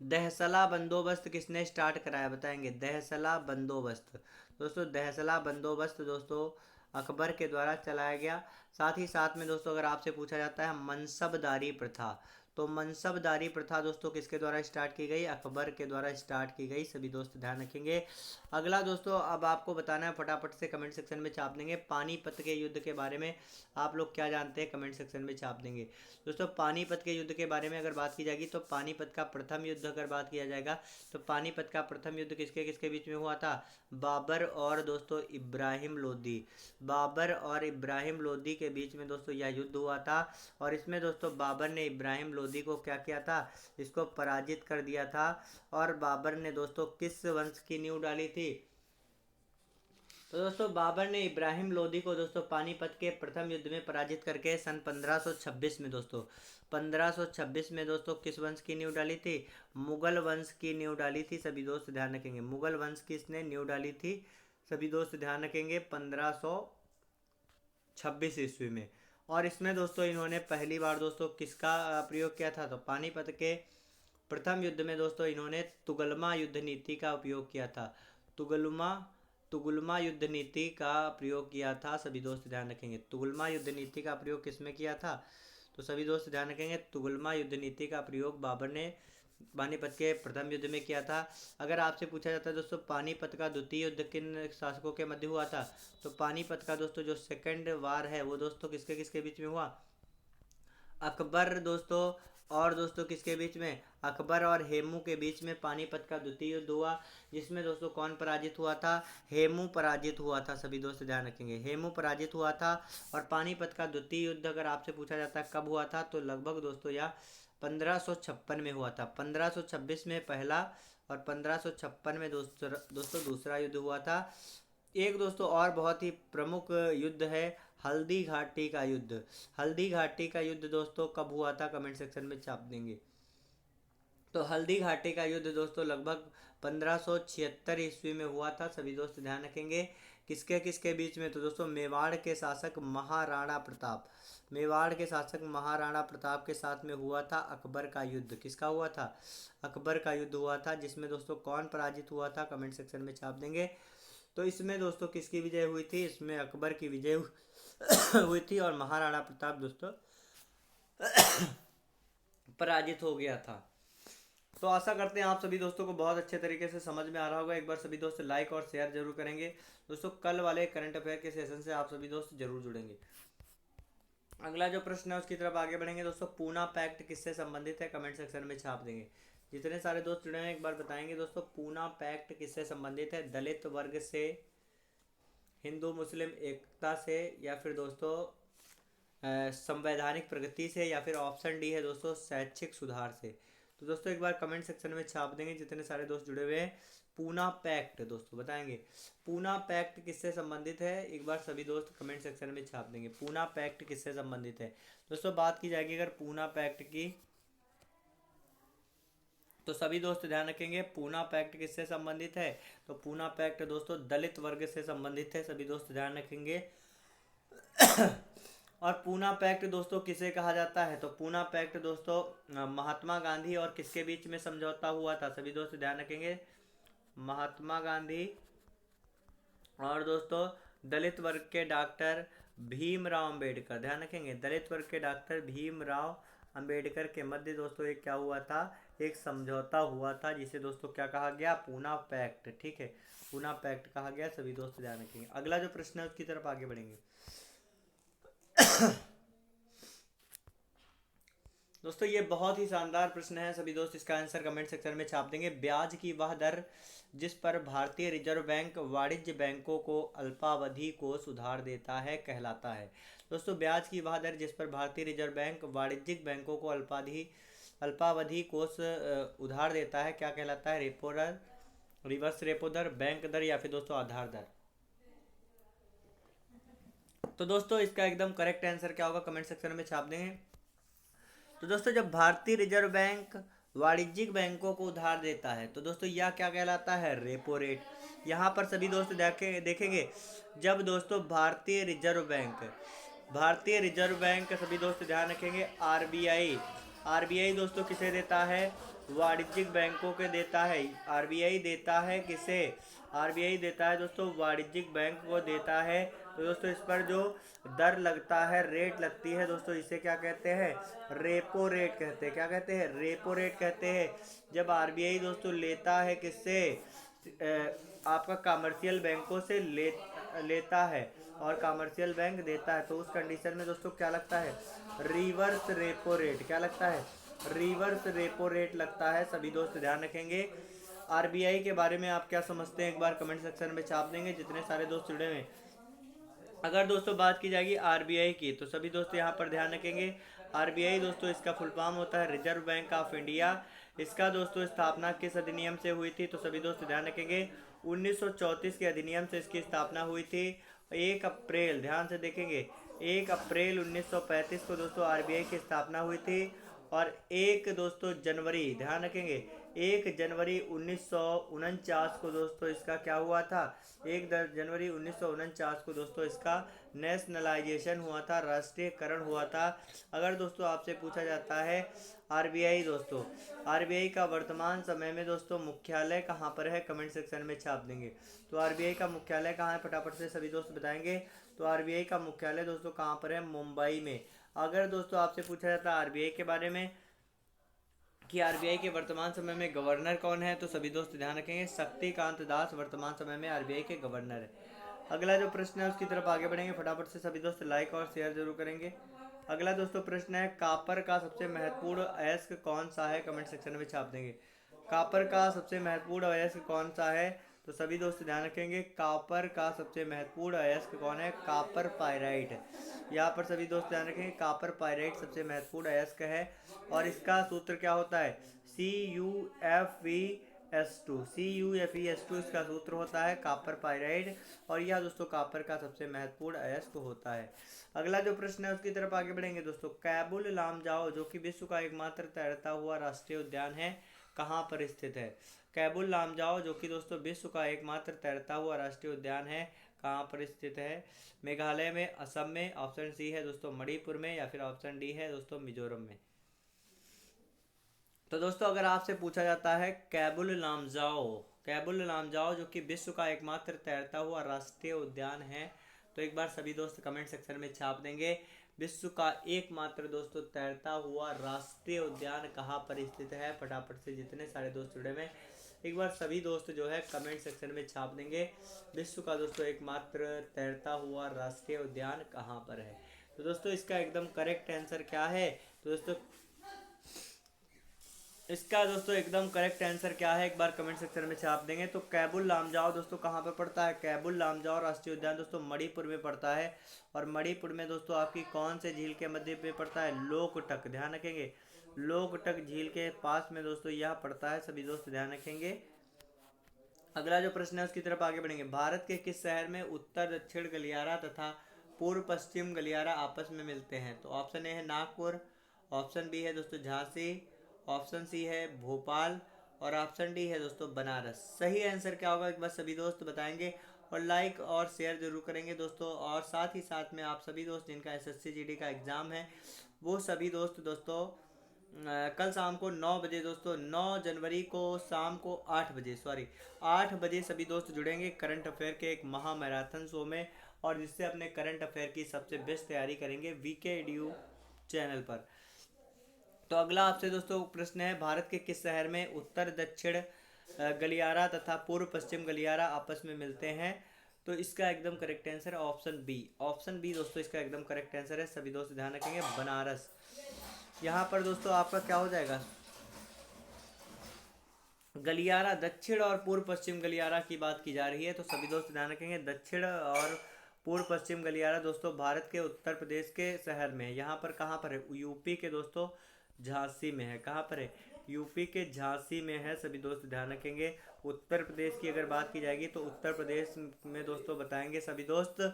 दहसला बंदोबस्त किसने स्टार्ट कराया? बताएंगे। दहसला बंदोबस्त दोस्तों, दहसला बंदोबस्त दोस्तों अकबर के द्वारा चलाया गया। साथ ही साथ में दोस्तों अगर आपसे पूछा जाता है मनसबदारी प्रथा, तो मनसबदारी प्रथा दोस्तों किसके द्वारा स्टार्ट की गई? अकबर के द्वारा स्टार्ट की गई। सभी दोस्त ध्यान रखेंगे। अगला दोस्तों अब आपको बताना है, फटाफट से कमेंट सेक्शन में छाप देंगे पानीपत के युद्ध के बारे में आप लोग क्या जानते हैं? कमेंट सेक्शन में छाप देंगे। दोस्तों पानीपत के युद्ध के बारे में अगर बात की जाएगी तो पानीपत का प्रथम युद्ध अगर बात किया जाएगा तो पानीपत का प्रथम युद्ध किसके किसके बीच में हुआ था? बाबर और दोस्तों इब्राहिम लोदी। बाबर और इब्राहिम लोदी के बीच में दोस्तों यह युद्ध हुआ था। और इसमें दोस्तों बाबर ने इब्राहिम लोदी को क्या किया था? इसको पराजित कर दिया था। और बाबर ने दोस्तों किस वंश की नींव डाली थी? तो दोस्तों बाबर ने इब्राहिम लोदी को दोस्तों पानीपत के प्रथम युद्ध में पराजित करके सन 1526 में दोस्तों 1526 में दोस्तों किस वंश की नींव डाली थी? मुगल वंश की नींव डाली थी। सभी दोस्त ध्यान रखेंगे, मुगल वंश की इसने नींव डाली थी। सभी दोस्त ध्यान रखेंगे 1526 ईस्वी में। और इसमें दोस्तों इन्होंने पहली बार दोस्तों किसका प्रयोग किया था? तो पानीपत के प्रथम युद्ध में दोस्तों इन्होंने तुगलमा युद्ध नीति का उपयोग किया था। तुगलमा तुगलमा युद्ध नीति का प्रयोग किया था। सभी दोस्त ध्यान रखेंगे, तुगलमा युद्ध नीति का प्रयोग किसमें किया था? तो सभी दोस्त ध्यान रखेंगे, तुगलमा युद्ध नीति का प्रयोग बाबर ने पानीपत के प्रथम युद्ध में किया था। अगर आपसे पूछा जाता है दोस्तों पानीपत का द्वितीय युद्ध किन शासकों के मध्य हुआ था? तो पानीपत का दोस्तों जो सेकंड वार है वो दोस्तों किसके किसके बीच में हुआ? अकबर दोस्तों और दोस्तों किसके बीच में? अकबर और हेमू के बीच में पानीपत का द्वितीय युद्ध हुआ, जिसमें दोस्तों कौन पराजित हुआ था? हेमू पराजित हुआ था। सभी दोस्त ध्यान रखेंगे, हेमू पराजित हुआ था। और पानीपत का द्वितीय युद्ध अगर आपसे पूछा जाता है कब हुआ था, तो लगभग दोस्तों यह 1556 में हुआ था। 1526 में पहला और 1556 में दोस्तों दूसरा युद्ध हुआ था। एक दोस्तों और बहुत ही प्रमुख युद्ध है हल्दी घाटी का युद्ध। हल्दी घाटी का युद्ध दोस्तों कब हुआ था? कमेंट सेक्शन में छाप देंगे। तो हल्दी घाटी का युद्ध दोस्तों लगभग 1576 ईस्वी में हुआ था। सभी दोस्त ध्यान रखेंगे। किसके किसके बीच में? तो दोस्तों मेवाड़ के शासक महाराणा प्रताप, मेवाड़ के शासक महाराणा प्रताप के साथ में हुआ था अकबर का युद्ध। किसका हुआ था? अकबर का युद्ध हुआ था, जिसमें दोस्तों कौन पराजित हुआ था? कमेंट सेक्शन में छाप देंगे। तो इसमें दोस्तों किसकी विजय हुई थी? इसमें अकबर की विजय हुई थी और महाराणा प्रताप दोस्तों पराजित हो गया था। तो आशा करते हैं आप सभी दोस्तों को बहुत अच्छे तरीके से समझ में आ रहा होगा। एक बार सभी दोस्त लाइक और शेयर जरूर करेंगे। दोस्तों कल वाले करंट अफेयर के सेशन से आप सभी दोस्त जरूर जुड़ेंगे। अगला जो प्रश्न है उसकी तरफ आगे बढ़ेंगे दोस्तों। पूना पैक्ट किससे संबंधित है, कमेंट सेक्शन में छाप देंगे। जितने सारे दोस्त जुड़े हैं एक बार बताएंगे दोस्तों, पूना पैक्ट किससे संबंधित है? दलित वर्ग से, हिंदू मुस्लिम एकता से, या फिर दोस्तों संवैधानिक प्रगति से, या फिर ऑप्शन डी है दोस्तों शैक्षिक सुधार से। तो दोस्तों एक बार कमेंट सेक्शन में छाप देंगे जितने सारे दोस्त जुड़े हुए हैं। पूना पैक्ट दोस्तों बताएंगे, पूना पैक्ट किससे संबंधित है? एक बार सभी दोस्त कमेंट सेक्शन में छाप देंगे, पूना पैक्ट किससे संबंधित है। दोस्तों बात की जाएगी अगर पूना पैक्ट की, तो सभी दोस्त ध्यान रखेंगे पूना पैक्ट किससे संबंधित है। तो पूना पैक्ट दोस्तों दलित वर्ग से संबंधित है, सभी दोस्त ध्यान रखेंगे। और पूना पैक्ट दोस्तों किसे कहा जाता है? तो पूना पैक्ट दोस्तों महात्मा गांधी और किसके बीच में समझौता हुआ था? सभी दोस्त ध्यान रखेंगे, महात्मा गांधी और दोस्तों दलित वर्ग के डॉक्टर भीमराव अंबेडकर। ध्यान रखेंगे, दलित वर्ग के डॉक्टर भीमराव अंबेडकर के मध्य दोस्तों एक क्या हुआ था? एक समझौता हुआ था, जिसे दोस्तों क्या कहा गया? पूना पैक्ट। ठीक है, पूना पैक्ट कहा गया, सभी दोस्त ध्यान रखेंगे। अगला जो प्रश्न है उसकी तरफ आगे बढ़ेंगे। दोस्तों ये बहुत ही शानदार प्रश्न है, सभी दोस्त इसका आंसर कमेंट सेक्शन में छाप देंगे। ब्याज की वह दर जिस पर भारतीय रिजर्व बैंक वाणिज्य बैंकों को अल्पावधि कोष उधार देता है कहलाता है। दोस्तों ब्याज की वह दर जिस पर भारतीय रिजर्व बैंक वाणिज्यिक बैंकों को अल्पावधि कोष उधार देता है क्या कहलाता है? रेपो दर, रिवर्स रेपो दर, बैंक दर, या फिर दोस्तों आधार दर। तो दोस्तों इसका एकदम करेक्ट आंसर क्या होगा, कमेंट सेक्शन में छाप देंगे। तो दोस्तों जब भारतीय रिजर्व बैंक वाणिज्यिक बैंकों को उधार देता है तो दोस्तों यह क्या कहलाता है? Repo rate. यहाँ पर सभी दोस्त देखेंगे, जब दोस्तों भारतीय रिजर्व बैंक सभी दोस्त ध्यान रखेंगे, आरबीआई दोस्तों किसे देता है? वाणिज्यिक बैंकों के देता है। आरबीआई देता है किसे? आरबीआई देता है दोस्तों वाणिज्यिक बैंक को देता है। तो दोस्तों इस पर जो दर लगता है, रेट लगती है दोस्तों, इसे क्या कहते हैं? रेपो रेट कहते हैं। क्या कहते हैं? रेपो रेट कहते हैं। जब आरबीआई दोस्तों लेता है किससे? आपका कमर्शियल बैंकों से लेता है और कमर्शियल बैंक देता है, तो उस कंडीशन में दोस्तों क्या लगता है? Reverse repo rate. क्या लगता है? रिवर्स रेपो रेट लगता है, सभी दोस्त ध्यान रखेंगे। आरबीआई के बारे में आप क्या समझते हैं एक बार कमेंट सेक्शन में छाप देंगे जितने सारे दोस्त जुड़े हुए। अगर दोस्तों बात की जाएगी आरबीआई की, तो सभी दोस्त यहाँ पर ध्यान रखेंगे। आरबीआई दोस्तों इसका फुल फॉर्म होता है रिजर्व बैंक ऑफ इंडिया। इसका दोस्तों स्थापना किस अधिनियम से हुई थी? तो सभी दोस्त ध्यान रखेंगे 1934 के अधिनियम से इसकी स्थापना हुई थी। 1 अप्रैल, ध्यान से देखेंगे, 1 अप्रैल 1935 को दोस्तों आरबीआई की स्थापना हुई थी। और 1 दोस्तों जनवरी, ध्यान रखेंगे, 1 जनवरी 1949 को दोस्तों इसका क्या हुआ था? 1 जनवरी 1949 को दोस्तों इसका नेशनलाइजेशन हुआ था, राष्ट्रीयकरण हुआ था। अगर दोस्तों आपसे पूछा जाता है आरबीआई का वर्तमान समय में दोस्तों मुख्यालय कहाँ पर है, कमेंट सेक्शन में छाप देंगे। तो आरबीआई का मुख्यालय कहाँ है, फटाफट से सभी दोस्त बताएंगे। तो आरबीआई का मुख्यालय दोस्तों कहाँ पर है? मुंबई में। अगर दोस्तों आपसे पूछा जाता है आरबीआई के बारे में कि आरबीआई के वर्तमान समय में गवर्नर कौन है, तो सभी दोस्त ध्यान रखेंगे शक्तिकांत दास वर्तमान समय में आरबीआई के गवर्नर है। अगला जो प्रश्न है उसकी तरफ आगे बढ़ेंगे, फटाफट से सभी दोस्त लाइक और शेयर जरूर करेंगे। अगला दोस्तों प्रश्न है, कॉपर का सबसे महत्वपूर्ण अयस्क कौन सा है, कमेंट सेक्शन में छाप देंगे। कॉपर का सबसे महत्वपूर्ण अयस्क कौन सा है? तो सभी दोस्त ध्यान रखेंगे, कॉपर का सबसे महत्वपूर्ण अयस्क कौन है? Copper pyrite. यहाँ पर सभी दोस्त ध्यान रखेंगे, कॉपर पाइराइट सबसे महत्वपूर्ण अयस्क है। और इसका सूत्र क्या होता है? CuFeS2 इसका सूत्र होता है, कॉपर पाइराइड। और यह दोस्तों कॉपर का सबसे महत्वपूर्ण अयस्क होता है। अगला जो प्रश्न है उसकी तरफ आगे बढ़ेंगे दोस्तों। कैबुल लामजाओ जो कि विश्व का एकमात्र तैरता हुआ राष्ट्रीय उद्यान है, कहाँ पर स्थित है? कैबुल लामजाओ जो कि दोस्तों विश्व का एकमात्र तैरता हुआ राष्ट्रीय उद्यान है, कहाँ पर स्थित है? मेघालय में, असम में, ऑप्शन सी है दोस्तों मणिपुर में, या फिर ऑप्शन डी है दोस्तों मिजोरम में। तो दोस्तों अगर आपसे पूछा जाता है कैबुल लामजाओ जो कि विश्व का एकमात्र तैरता हुआ राष्ट्रीय उद्यान है, तो एक बार सभी दोस्त कमेंट सेक्शन में छाप देंगे विश्व का एकमात्र दोस्तों तैरता हुआ राष्ट्रीय उद्यान कहाँ पर स्थित है। फटाफट से जितने सारे दोस्त जुड़े हुए एक बार सभी दोस्त जो है कमेंट सेक्शन में छाप देंगे विश्व का दोस्तों एकमात्र तैरता हुआ राष्ट्रीय उद्यान कहाँ पर है। तो दोस्तों इसका एकदम करेक्ट आंसर क्या है? तो दोस्तों इसका दोस्तों एकदम करेक्ट आंसर क्या है, एक बार कमेंट सेक्शन में छाप देंगे। तो कैबुल लामजाओ दोस्तों कहाँ पर पड़ता है? कैबुल लामजाओ राष्ट्रीय उद्यान दोस्तों मणिपुर में पड़ता है। और मणिपुर में दोस्तों आपकी कौन से झील के मध्य में पड़ता है? लोकटक, ध्यान रखेंगे, लोकटक झील के पास में दोस्तों यह पड़ता है, सभी दोस्त ध्यान रखेंगे। अगला जो प्रश्न है उसकी तरफ आगे बढ़ेंगे। भारत के किस शहर में उत्तर दक्षिण गलियारा तथा पूर्व पश्चिम गलियारा आपस में मिलते हैं? तो ऑप्शन ए है नागपुर, ऑप्शन बी है दोस्तों झांसी, ऑप्शन सी है भोपाल और ऑप्शन डी है दोस्तों बनारस। सही आंसर क्या होगा एक बार सभी दोस्त बताएंगे और लाइक और शेयर जरूर करेंगे दोस्तों। और साथ ही साथ में आप सभी दोस्त जिनका एसएससी जीडी का एग्ज़ाम है वो सभी दोस्तों कल शाम को 9 बजे दोस्तों, 9 जनवरी को शाम को 8 बजे, 8 बजे सभी दोस्त जुड़ेंगे करंट अफेयर के एक महा मैराथन शो में, और जिससे अपने करंट अफेयर की सबसे बेस्ट तैयारी करेंगे वीके एडीयू चैनल पर। तो अगला आपसे दोस्तों प्रश्न है, भारत के किस शहर में उत्तर दक्षिण गलियारा तथा पूर्व पश्चिम गलियारा आपस में मिलते हैं? तो इसका एकदम करेक्ट आंसर है ऑप्शन बी। ऑप्शन बी दोस्तों इसका एकदम करेक्ट आंसर है, सभी दोस्त ध्यान रखेंगे, बनारस। यहाँ पर दोस्तों आपका क्या हो जाएगा? गलियारा दक्षिण और पूर्व पश्चिम गलियारा की बात की जा रही है, तो सभी दोस्त ध्यान रखेंगे दक्षिण और पूर्व पश्चिम गलियारा दोस्तों भारत के उत्तर प्रदेश के शहर में है। यहाँ पर कहाँ पर है? यूपी के दोस्तों झांसी में है। कहाँ पर है? यूपी के झांसी में है, सभी दोस्त ध्यान रखेंगे। उत्तर प्रदेश की अगर बात की जाएगी तो उत्तर प्रदेश में दोस्तों बताएंगे सभी दोस्त,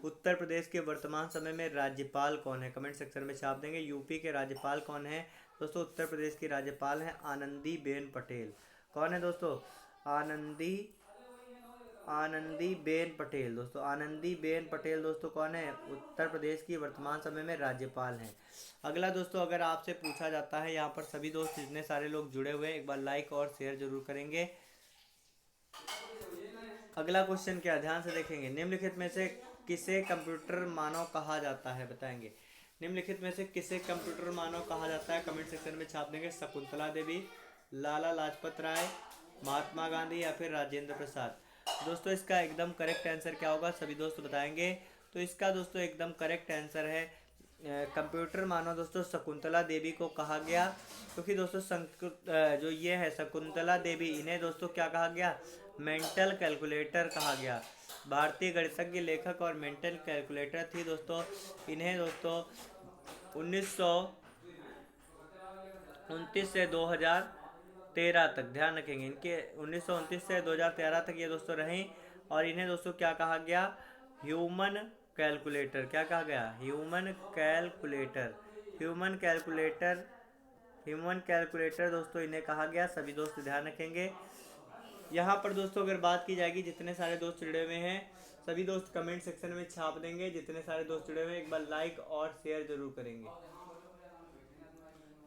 उत्तर प्रदेश के वर्तमान समय में राज्यपाल कौन है? कमेंट सेक्शन में छाप देंगे। यूपी के राज्यपाल कौन है? दोस्तों उत्तर प्रदेश की राज्यपाल है आनंदी बेन पटेल। कौन है दोस्तों? आनंदी आनंदी बेन पटेल दोस्तों, आनंदी बेन पटेल दोस्तों कौन है? उत्तर प्रदेश की वर्तमान समय में राज्यपाल हैं। अगला दोस्तों अगर आपसे पूछा जाता है, यहाँ पर सभी दोस्त जितने सारे लोग जुड़े हुए हैं एक बार लाइक और शेयर जरूर करेंगे। अगला क्वेश्चन क्या, ध्यान से देखेंगे। निम्नलिखित में से किसे कंप्यूटर मानव कहा जाता है? बताएंगे। निम्नलिखित में से किसे कंप्यूटर मानव कहा जाता है? कमेंट सेक्शन में छाप देंगे। शकुंतला देवी, लाला लाजपत राय, महात्मा गांधी या फिर राजेंद्र प्रसाद। दोस्तों इसका एकदम करेक्ट आंसर क्या होगा सभी दोस्त बताएंगे। तो इसका दोस्तों एकदम करेक्ट आंसर है कंप्यूटर मानव दोस्तों शकुंतला देवी को कहा गया, क्योंकि दोस्तों जो ये है शकुंतला देवी, इन्हें दोस्तों क्या कहा गया? मेंटल कैलकुलेटर कहा गया। भारतीय गणितज्ञ, लेखक और मेंटल कैलकुलेटर थी दोस्तों। इन्हें दोस्तों 1929 से 2013 तक, ध्यान रखेंगे, इनके 1929 से 2013 तक ये दोस्तों रहीं। और इन्हें दोस्तों क्या कहा गया? Human calculator. क्या कहा गया? Human calculator. Human calculator, human calculator दोस्तों इन्हें कहा गया, सभी दोस्त ध्यान रखेंगे। यहाँ पर दोस्तों अगर बात की जाएगी जितने सारे दोस्त जुड़े हुए हैं सभी दोस्त कमेंट सेक्शन में छाप देंगे। जितने सारे दोस्त जुड़े हुए हैं एक बार लाइक और शेयर जरूर करेंगे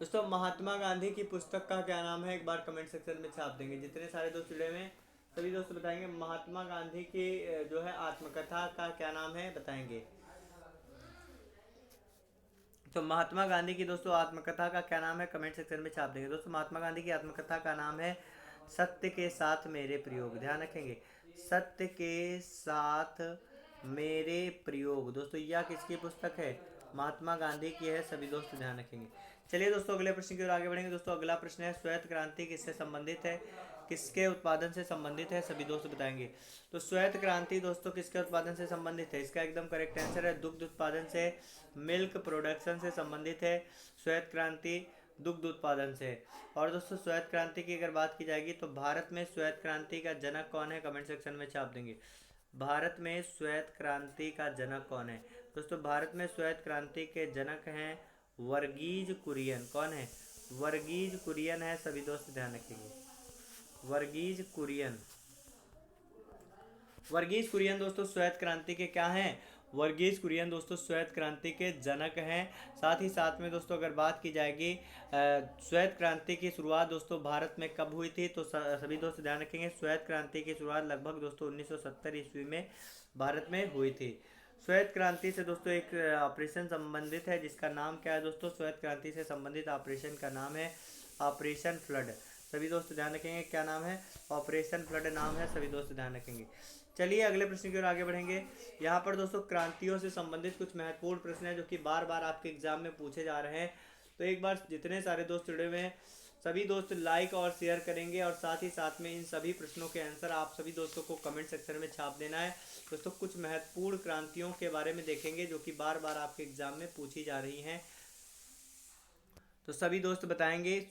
दोस्तों। महात्मा गांधी की पुस्तक का क्या नाम है? एक बार कमेंट सेक्शन में छाप देंगे। जितने सारे दोस्त जुड़े हुए हैं सभी दोस्त बताएंगे महात्मा गांधी की जो है आत्मकथा का क्या नाम है, बताएंगे। तो महात्मा गांधी की दोस्तों आत्मकथा का क्या नाम है? कमेंट सेक्शन में छाप देंगे दोस्तों। महात्मा गांधी की आत्मकथा का नाम है सत्य के साथ मेरे प्रयोग। ध्यान रखेंगे, सत्य के साथ मेरे प्रयोग दोस्तों। यह किसकी पुस्तक है? महात्मा गांधी की है, सभी दोस्त ध्यान रखेंगे। चलिए दोस्तों अगले प्रश्न की ओर आगे बढ़ेंगे दोस्तों। अगला प्रश्न है, श्वेत क्रांति किससे संबंधित है? किसके उत्पादन से संबंधित है? सभी दोस्त बताएंगे। तो श्वेत क्रांति दोस्तों किसके उत्पादन से संबंधित है? इसका एकदम करेक्ट आंसर है दुग्ध उत्पादन से, मिल्क प्रोडक्शन से संबंधित है श्वेत क्रांति, दुग्ध उत्पादन से। और दोस्तों श्वेत क्रांति की अगर बात की जाएगी तो भारत में श्वेत क्रांति का जनक कौन है? कमेंट सेक्शन में छाप देंगे। भारत में श्वेत क्रांति का जनक कौन है? दोस्तों भारत में श्वेत क्रांति के जनक हैं वर्गीज कुरियन। कौन है? वर्गीज कुरियन है, सभी दोस्त ध्यान रखेंगे। वर्गीज कुरियन, वर्गीज कुरियन दोस्तों श्वेत क्रांति के क्या हैं? वर्गीज कुरियन दोस्तों श्वेत क्रांति के जनक हैं। साथ ही साथ में दोस्तों अगर बात की जाएगी श्वेत क्रांति की शुरुआत दोस्तों भारत में कब हुई थी? तो सभी दोस्त ध्यान रखेंगे श्वेत क्रांति की शुरुआत लगभग दोस्तों 1970 ईस्वी में भारत में हुई थी। श्वेत क्रांति से दोस्तों एक ऑपरेशन संबंधित है जिसका नाम क्या है दोस्तों? श्वेत क्रांति से संबंधित ऑपरेशन का नाम है ऑपरेशन फ्लड। सभी दोस्त ध्यान रखेंगे। क्या नाम है? ऑपरेशन फ्लड नाम है, सभी दोस्त ध्यान रखेंगे। चलिए अगले प्रश्न की ओर आगे बढ़ेंगे। यहाँ पर दोस्तों क्रांतियों से संबंधित कुछ महत्वपूर्ण प्रश्न हैं जो कि बार बार आपके एग्जाम में पूछे जा रहे हैं। तो एक बार जितने सारे दोस्त जुड़े हुए हैं सभी दोस्त लाइक और शेयर करेंगे, और साथ ही साथ में इन सभी प्रश्नों के आंसर आप सभी दोस्तों को कमेंट सेक्शन में छाप देना है। दोस्तों कुछ महत्वपूर्ण क्रांतियों के बारे में देखेंगे जो कि बार बार आपके एग्जाम में पूछी जा रही हैं। तो सभी दोस्त बताएंगे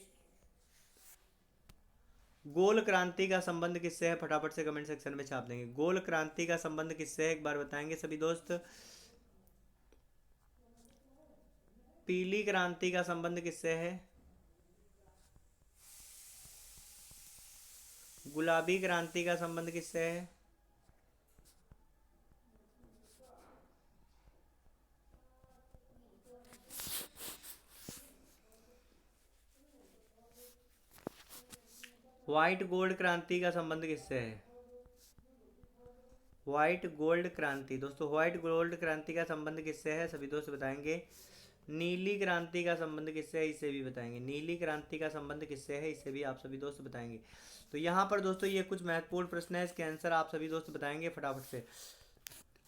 गोल क्रांति का संबंध किससे है, फटाफट से कमेंट सेक्शन में छाप देंगे। गोल क्रांति का संबंध किससे है एक बार बताएंगे सभी दोस्त। पीली क्रांति का संबंध किससे है? गुलाबी क्रांति का संबंध किससे है? व्हाइट गोल्ड क्रांति का संबंध किससे है? व्हाइट गोल्ड क्रांति, दोस्तों व्हाइट गोल्ड क्रांति का संबंध किससे है सभी दोस्त बताएंगे। नीली क्रांति का संबंध किससे है इसे भी बताएंगे। नीली क्रांति का संबंध किससे है इसे भी आप सभी दोस्त बताएंगे। तो यहाँ पर दोस्तों ये कुछ महत्वपूर्ण प्रश्न है, इसके आंसर आप सभी दोस्त बताएंगे फटाफट से।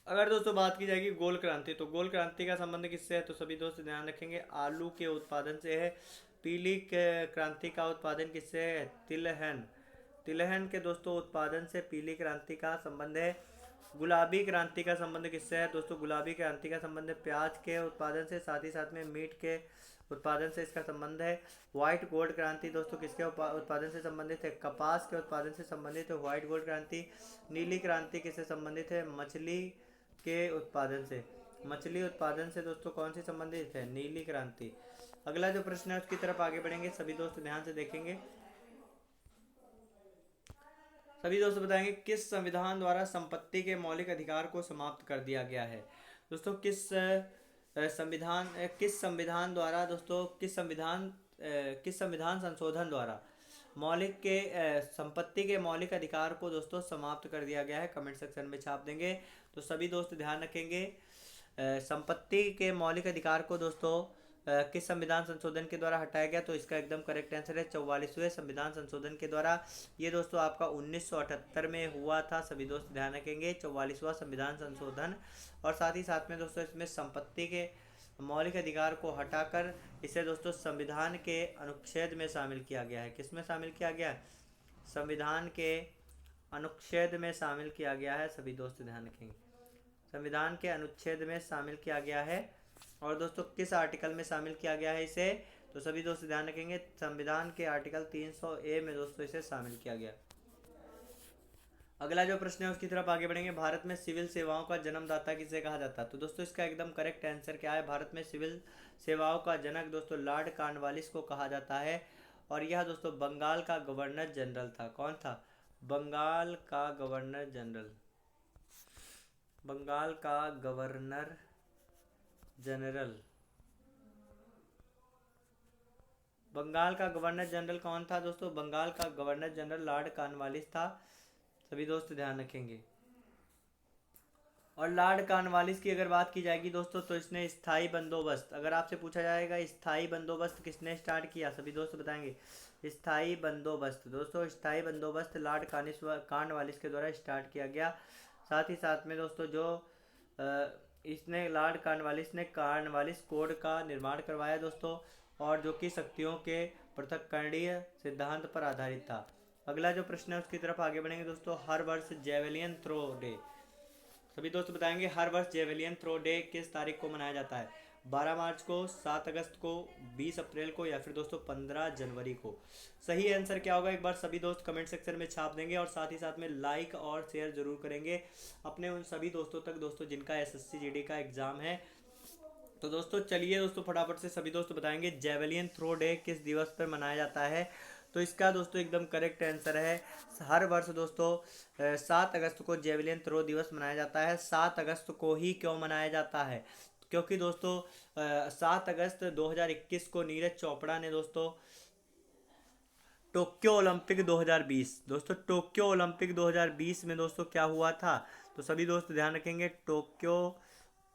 अगर दोस्तों बात की जाएगी गोल क्रांति, तो गोल क्रांति का संबंध किससे है? तो सभी दोस्त ध्यान रखेंगे आलू के उत्पादन से है। पीली क्रांति का उत्पादन किससे है? तिलहन, तिलहन के दोस्तों उत्पादन से पीली क्रांति का संबंध है। गुलाबी क्रांति का संबंध किससे है? दोस्तों गुलाबी क्रांति का संबंध प्याज के उत्पादन से, साथ ही साथ में मीट के उत्पादन से इसका संबंध है। व्हाइट गोल्ड क्रांति दोस्तों किसके उत्पादन से संबंधित है? कपास के उत्पादन से संबंधित है व्हाइट गोल्ड क्रांति। नीली क्रांति किससे संबंधित है? मछली के उत्पादन से। मछली उत्पादन से दोस्तों कौन सी संबंधित है? नीली क्रांति। अगला जो प्रश्न है उसकी तरफ आगे बढ़ेंगे, सभी दोस्त ध्यान से देखेंगे। सभी दोस्त बताएंगे किस संविधान द्वारा संपत्ति के मौलिक अधिकार को समाप्त कर दिया गया है। दोस्तों किस संविधान द्वारा दोस्तों किस संविधान संशोधन द्वारा मौलिक के संपत्ति के मौलिक अधिकार को दोस्तों समाप्त कर दिया गया है, कमेंट सेक्शन में छाप देंगे। तो सभी दोस्त ध्यान रखेंगे संपत्ति के मौलिक अधिकार को दोस्तों किस संविधान संशोधन के द्वारा हटाया गया। तो इसका एकदम करेक्ट आंसर है 44वें संविधान संशोधन के द्वारा। ये दोस्तों आपका 1978 में हुआ था, सभी दोस्त ध्यान रखेंगे 44वां संविधान संशोधन। और साथ ही साथ में दोस्तों इसमें संपत्ति के मौलिक अधिकार को हटाकर इसे दोस्तों संविधान के अनुच्छेद में शामिल किया गया है। किस में शामिल किया गया है? संविधान के अनुच्छेद में शामिल किया गया है, सभी दोस्त ध्यान रखेंगे संविधान के अनुच्छेद में शामिल किया गया है। और दोस्तों किस आर्टिकल में शामिल किया गया है इसे? तो सभी दोस्त ध्यान रखेंगे संविधान के आर्टिकल 300A में दोस्तों इसे शामिल किया गया। अगला जो प्रश्न है उसकी तरफ आगे बढ़ेंगे। भारत में सिविल सेवाओं का जन्मदाता किसे कहा जाता है? तो दोस्तों इसका एकदम करेक्ट आंसर क्या है? भारत में सिविल सेवाओं का जनक दोस्तों लॉर्ड कॉर्नवालिस को कहा जाता है। और यह दोस्तों बंगाल का गवर्नर जनरल था। कौन था? बंगाल का गवर्नर जनरल। बंगाल का गवर्नर जनरल, बंगाल का गवर्नर जनरल कौन था दोस्तों? बंगाल का गवर्नर जनरल लॉर्ड कॉर्नवालिस था, सभी दोस्त ध्यान रखेंगे। और लॉर्ड कॉर्नवालिस की अगर बात की जाएगी दोस्तों तो इसने स्थायी बंदोबस्त, अगर आपसे पूछा जाएगा स्थायी बंदोबस्त किसने स्टार्ट किया, सभी दोस्त बताएंगे स्थायी बंदोबस्त। दोस्तों स्थायी बंदोबस्त लॉर्ड कॉर्नवालिस के द्वारा स्टार्ट किया गया। साथ ही साथ में दोस्तों जो इसने लॉर्ड कॉर्नवालिस ने कॉर्नवालिस कोड का निर्माण करवाया दोस्तों, और जो कि शक्तियों के पृथक्करणीय सिद्धांत पर आधारित था। अगला जो प्रश्न है उसकी तरफ आगे बढ़ेंगे दोस्तों। हर वर्ष जेवेलियन थ्रो डे, सभी दोस्त बताएंगे हर वर्ष जेवेलियन थ्रो डे किस तारीख को मनाया जाता है? 12 मार्च को, 7 अगस्त को, 20 अप्रैल को, या फिर दोस्तों 15 जनवरी को। सही आंसर क्या होगा एक बार सभी दोस्त कमेंट सेक्शन में छाप देंगे, और साथ ही साथ में लाइक और शेयर जरूर करेंगे अपने उन सभी दोस्तों तक दोस्तों जिनका एसएससी जीडी का एग्जाम है। तो दोस्तों चलिए दोस्तों फटाफट से सभी दोस्त बताएंगे जेवेलियन थ्रो डे किस दिवस पर मनाया जाता है। तो इसका दोस्तों एकदम करेक्ट आंसर है हर वर्ष दोस्तों 7 अगस्त को जेवेलियन थ्रो दिवस मनाया जाता है। 7 अगस्त को ही क्यों मनाया जाता है? क्योंकि दोस्तों 7 अगस्त 2021 को नीरज चोपड़ा ने दोस्तों टोक्यो ओलंपिक 2020, दोस्तों टोक्यो ओलंपिक 2020 में दोस्तों क्या हुआ था? तो सभी दोस्त ध्यान रखेंगे टोक्यो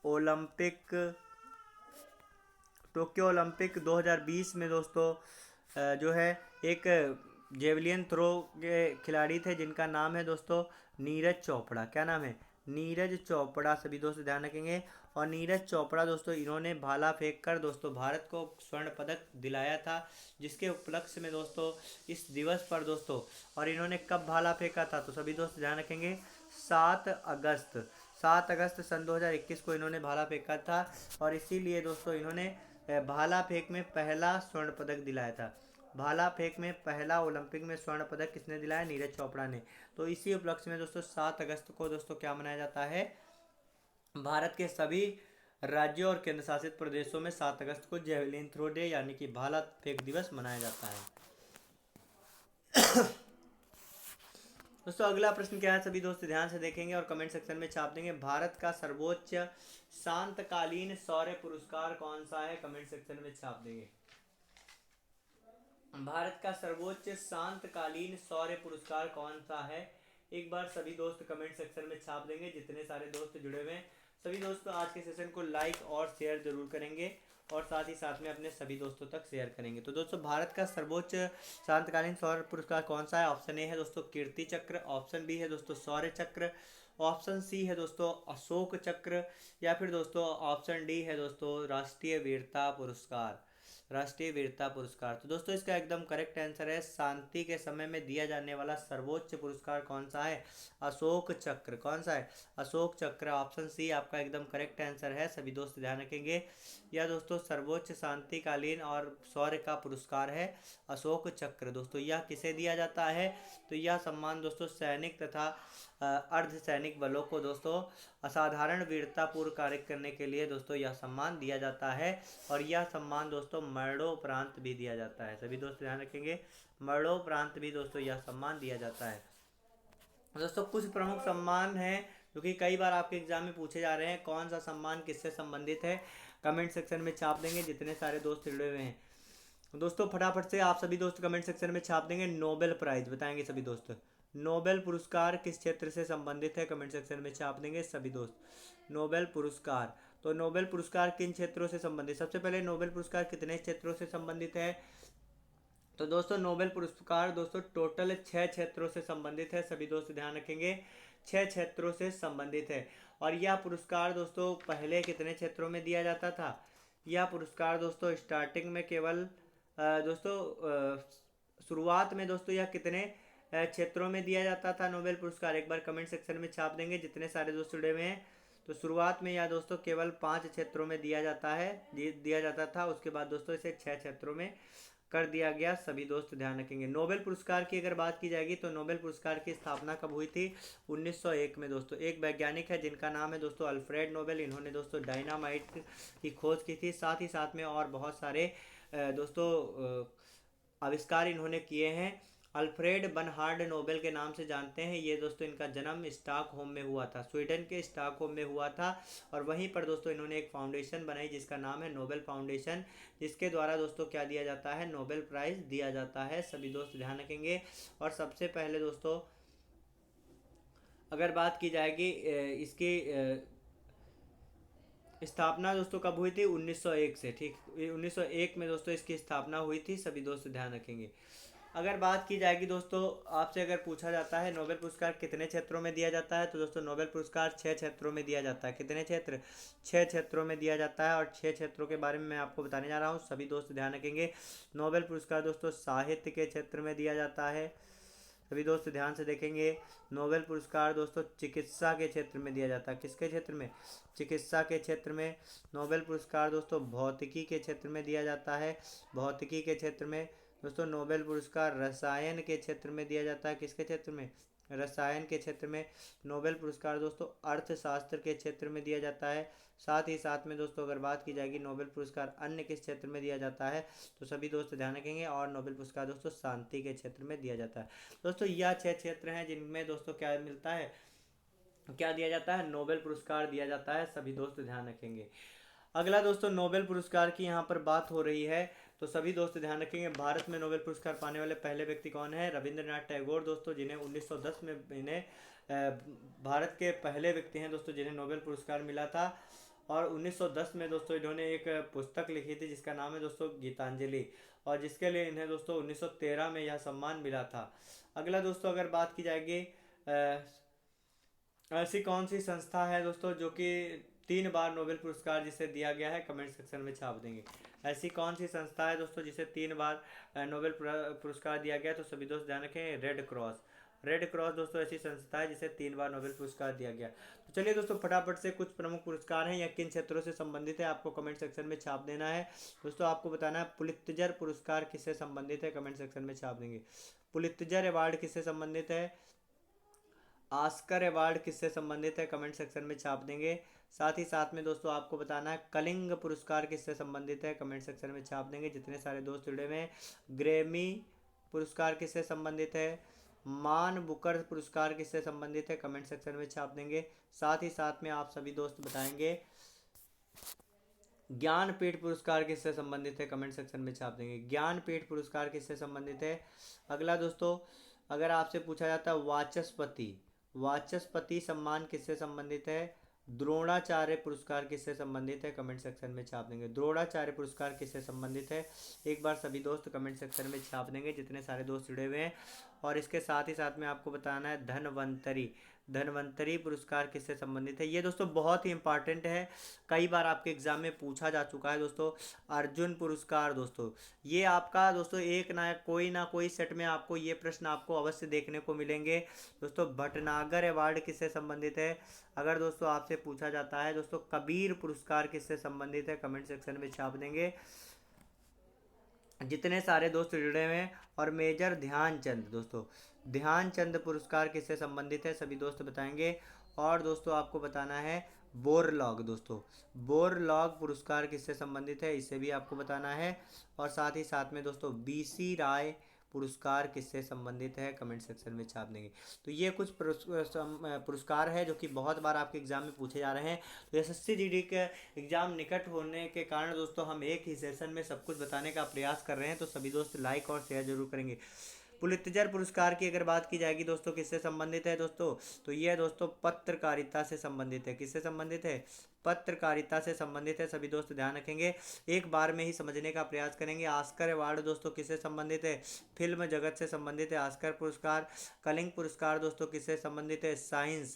ओलंपिक 2020 में दोस्तों जो है एक जेवलियन थ्रो के खिलाड़ी थे जिनका नाम है दोस्तों नीरज चोपड़ा। क्या नाम है? नीरज चोपड़ा। सभी दोस्त ध्यान रखेंगे। और नीरज चोपड़ा दोस्तों इन्होंने भाला फेंक कर दोस्तों भारत को स्वर्ण पदक दिलाया था, जिसके उपलक्ष्य में दोस्तों इस दिवस पर दोस्तों, और इन्होंने कब भाला फेंका था तो सभी दोस्त ध्यान रखेंगे 7 अगस्त। 7 अगस्त सन 2021 को इन्होंने भाला फेंका था, और इसीलिए दोस्तों इन्होंने भाला फेंक में पहला स्वर्ण पदक दिलाया था। भाला फेंक में पहला ओलंपिक में स्वर्ण पदक किसने दिलाया? नीरज चोपड़ा ने। तो इसी उपलक्ष्य में दोस्तों 7 अगस्त को दोस्तों क्या मनाया जाता है? भारत के सभी राज्यों और केंद्र शासित प्रदेशों में 7 अगस्त को जेवलिन थ्रो डे यानी कि भाला फेंक दिवस मनाया जाता है। दोस्तों अगला प्रश्न क्या है? सभी दोस्त ध्यान से देखेंगे और कमेंट सेक्शन में छाप देंगे। भारत का सर्वोच्च शांतकालीन शौर्य पुरस्कार कौन सा है? कमेंट सेक्शन में छाप देंगे। भारत का सर्वोच्च शांतकालीन शौर्य पुरस्कार कौन सा है? एक बार सभी दोस्त कमेंट सेक्शन में छाप देंगे, जितने सारे दोस्त जुड़े हुए हैं। सभी दोस्तों आज के सेशन को लाइक और शेयर जरूर करेंगे, और साथ ही साथ में अपने सभी दोस्तों तक शेयर करेंगे। तो दोस्तों भारत का सर्वोच्च शांतकालीन शौर्य पुरस्कार कौन सा है? ऑप्शन ए है दोस्तों कीर्ति चक्र, ऑप्शन बी है दोस्तों शौर्य चक्र, ऑप्शन सी है दोस्तों अशोक चक्र, या फिर दोस्तों ऑप्शन डी है दोस्तों राष्ट्रीय वीरता पुरस्कार। राष्ट्रीय वीरता पुरस्कार। तो दोस्तों इसका एकदम करेक्ट आंसर है शांति के समय में दिया जाने वाला सर्वोच्च पुरस्कार कौन सा है? अशोक चक्र। कौन सा है? अशोक चक्र। ऑप्शन सी आपका एकदम करेक्ट आंसर है। सभी दोस्त ध्यान रखेंगे। यह दोस्तों सर्वोच्च शांतिकालीन और शौर्य का पुरस्कार है अशोक चक्र। दोस्तों यह किसे दिया जाता है? तो यह सम्मान दोस्तों सैनिक तथा अर्ध सैनिक बलों को दोस्तों असाधारण वीरतापूर्ण कार्य करने के लिए दोस्तों यह सम्मान दिया जाता है, और यह सम्मान दोस्तों मरणोपरांत भी दिया जाता है। सभी दोस्त ध्यान रखेंगे, मरणोपरांत भी दोस्तों यह सम्मान दिया जाता है। दोस्तों कुछ प्रमुख सम्मान हैं जो कि कई बार आपके एग्जाम में पूछे जा रहे हैं। कौन सा सम्मान किससे संबंधित है? कमेंट सेक्शन में छाप देंगे, जितने सारे दोस्त जुड़े हुए हैं। दोस्तों फटाफट से आप सभी दोस्त कमेंट सेक्शन में छाप देंगे नोबेल प्राइज, बताएंगे सभी दोस्त नोबेल पुरस्कार किस क्षेत्र से संबंधित है। कमेंट सेक्शन में छाप देंगे सभी दोस्त नोबेल पुरस्कार। तो नोबेल पुरस्कार किन क्षेत्रों से संबंधित? सबसे पहले नोबेल पुरस्कार कितने क्षेत्रों से संबंधित है? तो दोस्तों नोबेल पुरस्कार दोस्तों टोटल 6 क्षेत्रों से संबंधित है। सभी दोस्त ध्यान रखेंगे, 6 क्षेत्रों से संबंधित है। और यह पुरस्कार दोस्तों पहले कितने क्षेत्रों में दिया जाता था? यह पुरस्कार दोस्तों स्टार्टिंग में केवल दोस्तों शुरुआत में दोस्तों यह कितने क्षेत्रों में दिया जाता था नोबेल पुरस्कार? एक बार कमेंट सेक्शन में छाप देंगे, जितने सारे दोस्त जुड़े हुए हैं। तो शुरुआत में यह दोस्तों केवल 5 क्षेत्रों में दिया जाता था। उसके बाद दोस्तों इसे 6 क्षेत्रों में कर दिया गया। सभी दोस्त ध्यान रखेंगे। नोबेल पुरस्कार की अगर बात की जाएगी तो नोबेल पुरस्कार की स्थापना कब हुई थी? 1901 में दोस्तों। एक वैज्ञानिक है जिनका नाम है दोस्तों अल्फ्रेड नोबेल। इन्होंने दोस्तों डायनामाइट की खोज की थी, साथ ही साथ में और बहुत सारे दोस्तों आविष्कार इन्होंने किए हैं। अल्फ्रेड बर्नहार्ड नोबेल के नाम से जानते हैं। ये दोस्तों इनका जन्म स्टॉकहोम में हुआ था, स्वीडन के स्टॉकहोम में हुआ था। और वहीं पर दोस्तों इन्होंने एक फाउंडेशन बनाई जिसका नाम है नोबेल फाउंडेशन, जिसके द्वारा दोस्तों क्या दिया जाता है? नोबेल प्राइज़ दिया जाता है। सभी दोस्त ध्यान रखेंगे। और सबसे पहले दोस्तों अगर बात की जाएगी इसकी स्थापना दोस्तों कब हुई थी? 1901 से। ठीक, 1901 में दोस्तों इसकी स्थापना हुई थी। सभी दोस्त ध्यान रखेंगे। अगर बात की जाएगी दोस्तों, आपसे अगर पूछा जाता है नोबेल पुरस्कार कितने क्षेत्रों में दिया जाता है, तो दोस्तों नोबेल पुरस्कार 6 क्षेत्रों में दिया जाता है। कितने क्षेत्र? 6 क्षेत्रों में दिया जाता है। और 6 क्षेत्रों के बारे में मैं आपको बताने जा रहा हूँ। सभी दोस्त ध्यान रखेंगे। नोबेल पुरस्कार दोस्तों साहित्य के क्षेत्र में दिया जाता है। सभी दोस्त ध्यान से देखेंगे। नोबेल पुरस्कार दोस्तों चिकित्सा के क्षेत्र में दिया जाता है। किसके क्षेत्र में? चिकित्सा के क्षेत्र में। नोबेल पुरस्कार दोस्तों भौतिकी के क्षेत्र में दिया जाता है। भौतिकी के क्षेत्र में। दोस्तों नोबेल पुरस्कार रसायन के क्षेत्र में दिया जाता है। किसके क्षेत्र में? रसायन के क्षेत्र में। नोबेल पुरस्कार दोस्तों अर्थशास्त्र के क्षेत्र में दिया जाता है। साथ ही साथ में दोस्तों अगर बात की जाएगी नोबेल पुरस्कार अन्य किस क्षेत्र में दिया जाता है, तो सभी दोस्त ध्यान रखेंगे। और नोबेल पुरस्कार दोस्तों शांति के क्षेत्र में दिया जाता है। दोस्तों यह 6 क्षेत्र हैं जिनमें दोस्तों क्या मिलता है, क्या दिया जाता है? नोबेल पुरस्कार दिया जाता है। सभी दोस्त ध्यान रखेंगे। अगला दोस्तों नोबेल पुरस्कार की यहाँ पर बात हो रही है, तो सभी दोस्त ध्यान रखेंगे। भारत में नोबेल पुरस्कार पाने वाले पहले व्यक्ति कौन है? रविंद्रनाथ टैगोर दोस्तों, जिन्हें 1910 में इन्हें भारत के पहले व्यक्ति हैं दोस्तों जिन्हें नोबेल पुरस्कार मिला था। और 1910 में दोस्तों इन्होंने एक पुस्तक लिखी थी जिसका नाम है दोस्तों गीतांजलि। और जिसके लिए इन्हें दोस्तों 1913 में यह सम्मान मिला था। अगला दोस्तों अगर बात की जाएगी, ऐसी कौन सी संस्था है दोस्तों जो कि 3 बार नोबेल पुरस्कार जिसे दिया गया है, कमेंट सेक्शन में छाप देंगे। ऐसी कौन सी संस्था है दोस्तों जिसे 3 बार नोबेल पुरस्कार दिया गया, तो सभी दोस्त ध्यान रखें, रेड क्रॉस। रेड क्रॉस दोस्तों ऐसी संस्था है जिसे 3 बार नोबेल पुरस्कार दिया गया। तो चलिए दोस्तों फटाफट से कुछ प्रमुख पुरस्कार हैं या किन क्षेत्रों से संबंधित है, आपको कमेंट सेक्शन में छाप देना है। दोस्तों आपको बताना है पुलित्जर पुरस्कार किससे संबंधित है, कमेंट सेक्शन में छाप देंगे। पुलित्जर अवार्ड किससे संबंधित है, ऑस्कर अवार्ड किससे संबंधित है, कमेंट सेक्शन में छाप देंगे। साथ ही साथ में दोस्तों आपको बताना है कलिंग पुरस्कार किससे संबंधित है, कमेंट सेक्शन में छाप देंगे जितने सारे दोस्त जुड़े हुए हैं। ग्रैमी पुरस्कार किससे संबंधित है, मान बुकर पुरस्कार किससे संबंधित है, कमेंट सेक्शन में छाप देंगे। साथ ही साथ में आप सभी दोस्त बताएंगे ज्ञानपीठ पुरस्कार किससे संबंधित है, कमेंट सेक्शन में छाप देंगे। ज्ञानपीठ पुरस्कार किससे संबंधित है। अगला दोस्तों अगर आपसे पूछा जाता है वाचस्पति, वाचस्पति सम्मान किससे संबंधित है, द्रोणाचार्य पुरस्कार किससे संबंधित है, कमेंट सेक्शन में छाप देंगे। द्रोणाचार्य पुरस्कार किससे संबंधित है, एक बार सभी दोस्त कमेंट सेक्शन में छाप देंगे जितने सारे दोस्त जुड़े हुए हैं। और इसके साथ ही साथ में आपको बताना है धनवंतरी, धनवंतरी पुरस्कार किससे संबंधित है। ये दोस्तों बहुत ही इंपॉर्टेंट है, कई बार आपके एग्जाम में पूछा जा चुका है दोस्तों। अर्जुन पुरस्कार दोस्तों, ये आपका दोस्तों एक ना कोई सेट में आपको ये प्रश्न आपको अवश्य देखने को मिलेंगे। दोस्तों भटनागर अवार्ड किससे संबंधित है, अगर दोस्तों आपसे पूछा जाता है दोस्तों कबीर पुरस्कार किससे संबंधित है, कमेंट सेक्शन में छाप देंगे जितने सारे दोस्त जुड़े हुए हैं। और मेजर ध्यानचंद दोस्तों, ध्यानचंद पुरस्कार किससे संबंधित है, सभी दोस्त बताएंगे। और दोस्तों आपको बताना है बोरलॉग, दोस्तों बोरलॉग पुरस्कार किससे संबंधित है, इसे भी आपको बताना है। और साथ ही साथ में दोस्तों बीसी राय पुरस्कार किससे संबंधित है, कमेंट सेक्शन में छाप देंगे। तो ये कुछ पुरस्कार है जो कि बहुत बार आपके एग्जाम में पूछे जा रहे हैं। तो एसएससी जीडी के एग्जाम निकट होने के कारण दोस्तों हम एक ही सेशन में सब कुछ बताने का प्रयास कर रहे हैं, तो सभी दोस्त लाइक और शेयर जरूर करेंगे। पुलित्जर पुरस्कार की अगर बात की जाएगी दोस्तों किससे संबंधित है दोस्तों, तो ये दोस्तों पत्रकारिता से संबंधित है। किससे संबंधित है, पत्रकारिता से संबंधित है, सभी दोस्त ध्यान रखेंगे, एक बार में ही समझने का प्रयास करेंगे। ऑस्कर अवार्ड दोस्तों किससे संबंधित है, फिल्म जगत से संबंधित है ऑस्कर पुरस्कार। कलिंग पुरस्कार दोस्तों किससे संबंधित है, साइंस,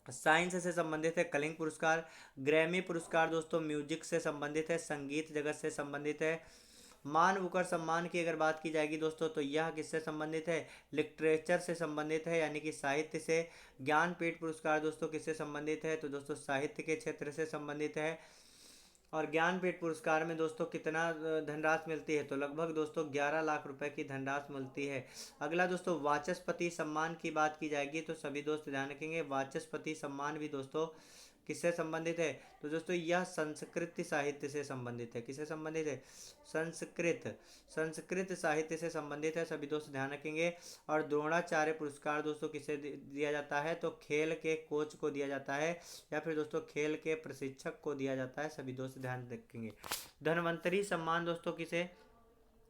साइंस से संबंधित है कलिंग पुरस्कार। ग्रैमी पुरस्कार दोस्तों म्यूजिक से संबंधित है, संगीत जगत से संबंधित है। मान बुकर सम्मान की अगर बात की जाएगी दोस्तों तो यह किससे संबंधित है, लिटरेचर से संबंधित है यानी कि साहित्य से। ज्ञानपीठ पुरस्कार दोस्तों किससे संबंधित है, तो दोस्तों साहित्य के क्षेत्र से संबंधित है। और ज्ञानपीठ पुरस्कार में दोस्तों कितना धनराशि मिलती है, तो लगभग दोस्तों 11 लाख रुपए की धनराशि मिलती है। अगला दोस्तों वाचस्पति सम्मान की बात की जाएगी तो सभी दोस्त ध्यान रखेंगे वाचस्पति सम्मान भी दोस्तों किससे संबंधित है, तो दोस्तों यह संस्कृत साहित्य से संबंधित है। किससे संबंधित है, संस्कृत साहित्य से संबंधित है, सभी दोस्त ध्यान रखेंगे। और द्रोणाचार्य पुरस्कार दोस्तों किसे दिया जाता है, तो खेल के कोच को दिया जाता है या फिर दोस्तों खेल के प्रशिक्षक को दिया जाता है, सभी दोस्त ध्यान रखेंगे। धन्वंतरी सम्मान दोस्तों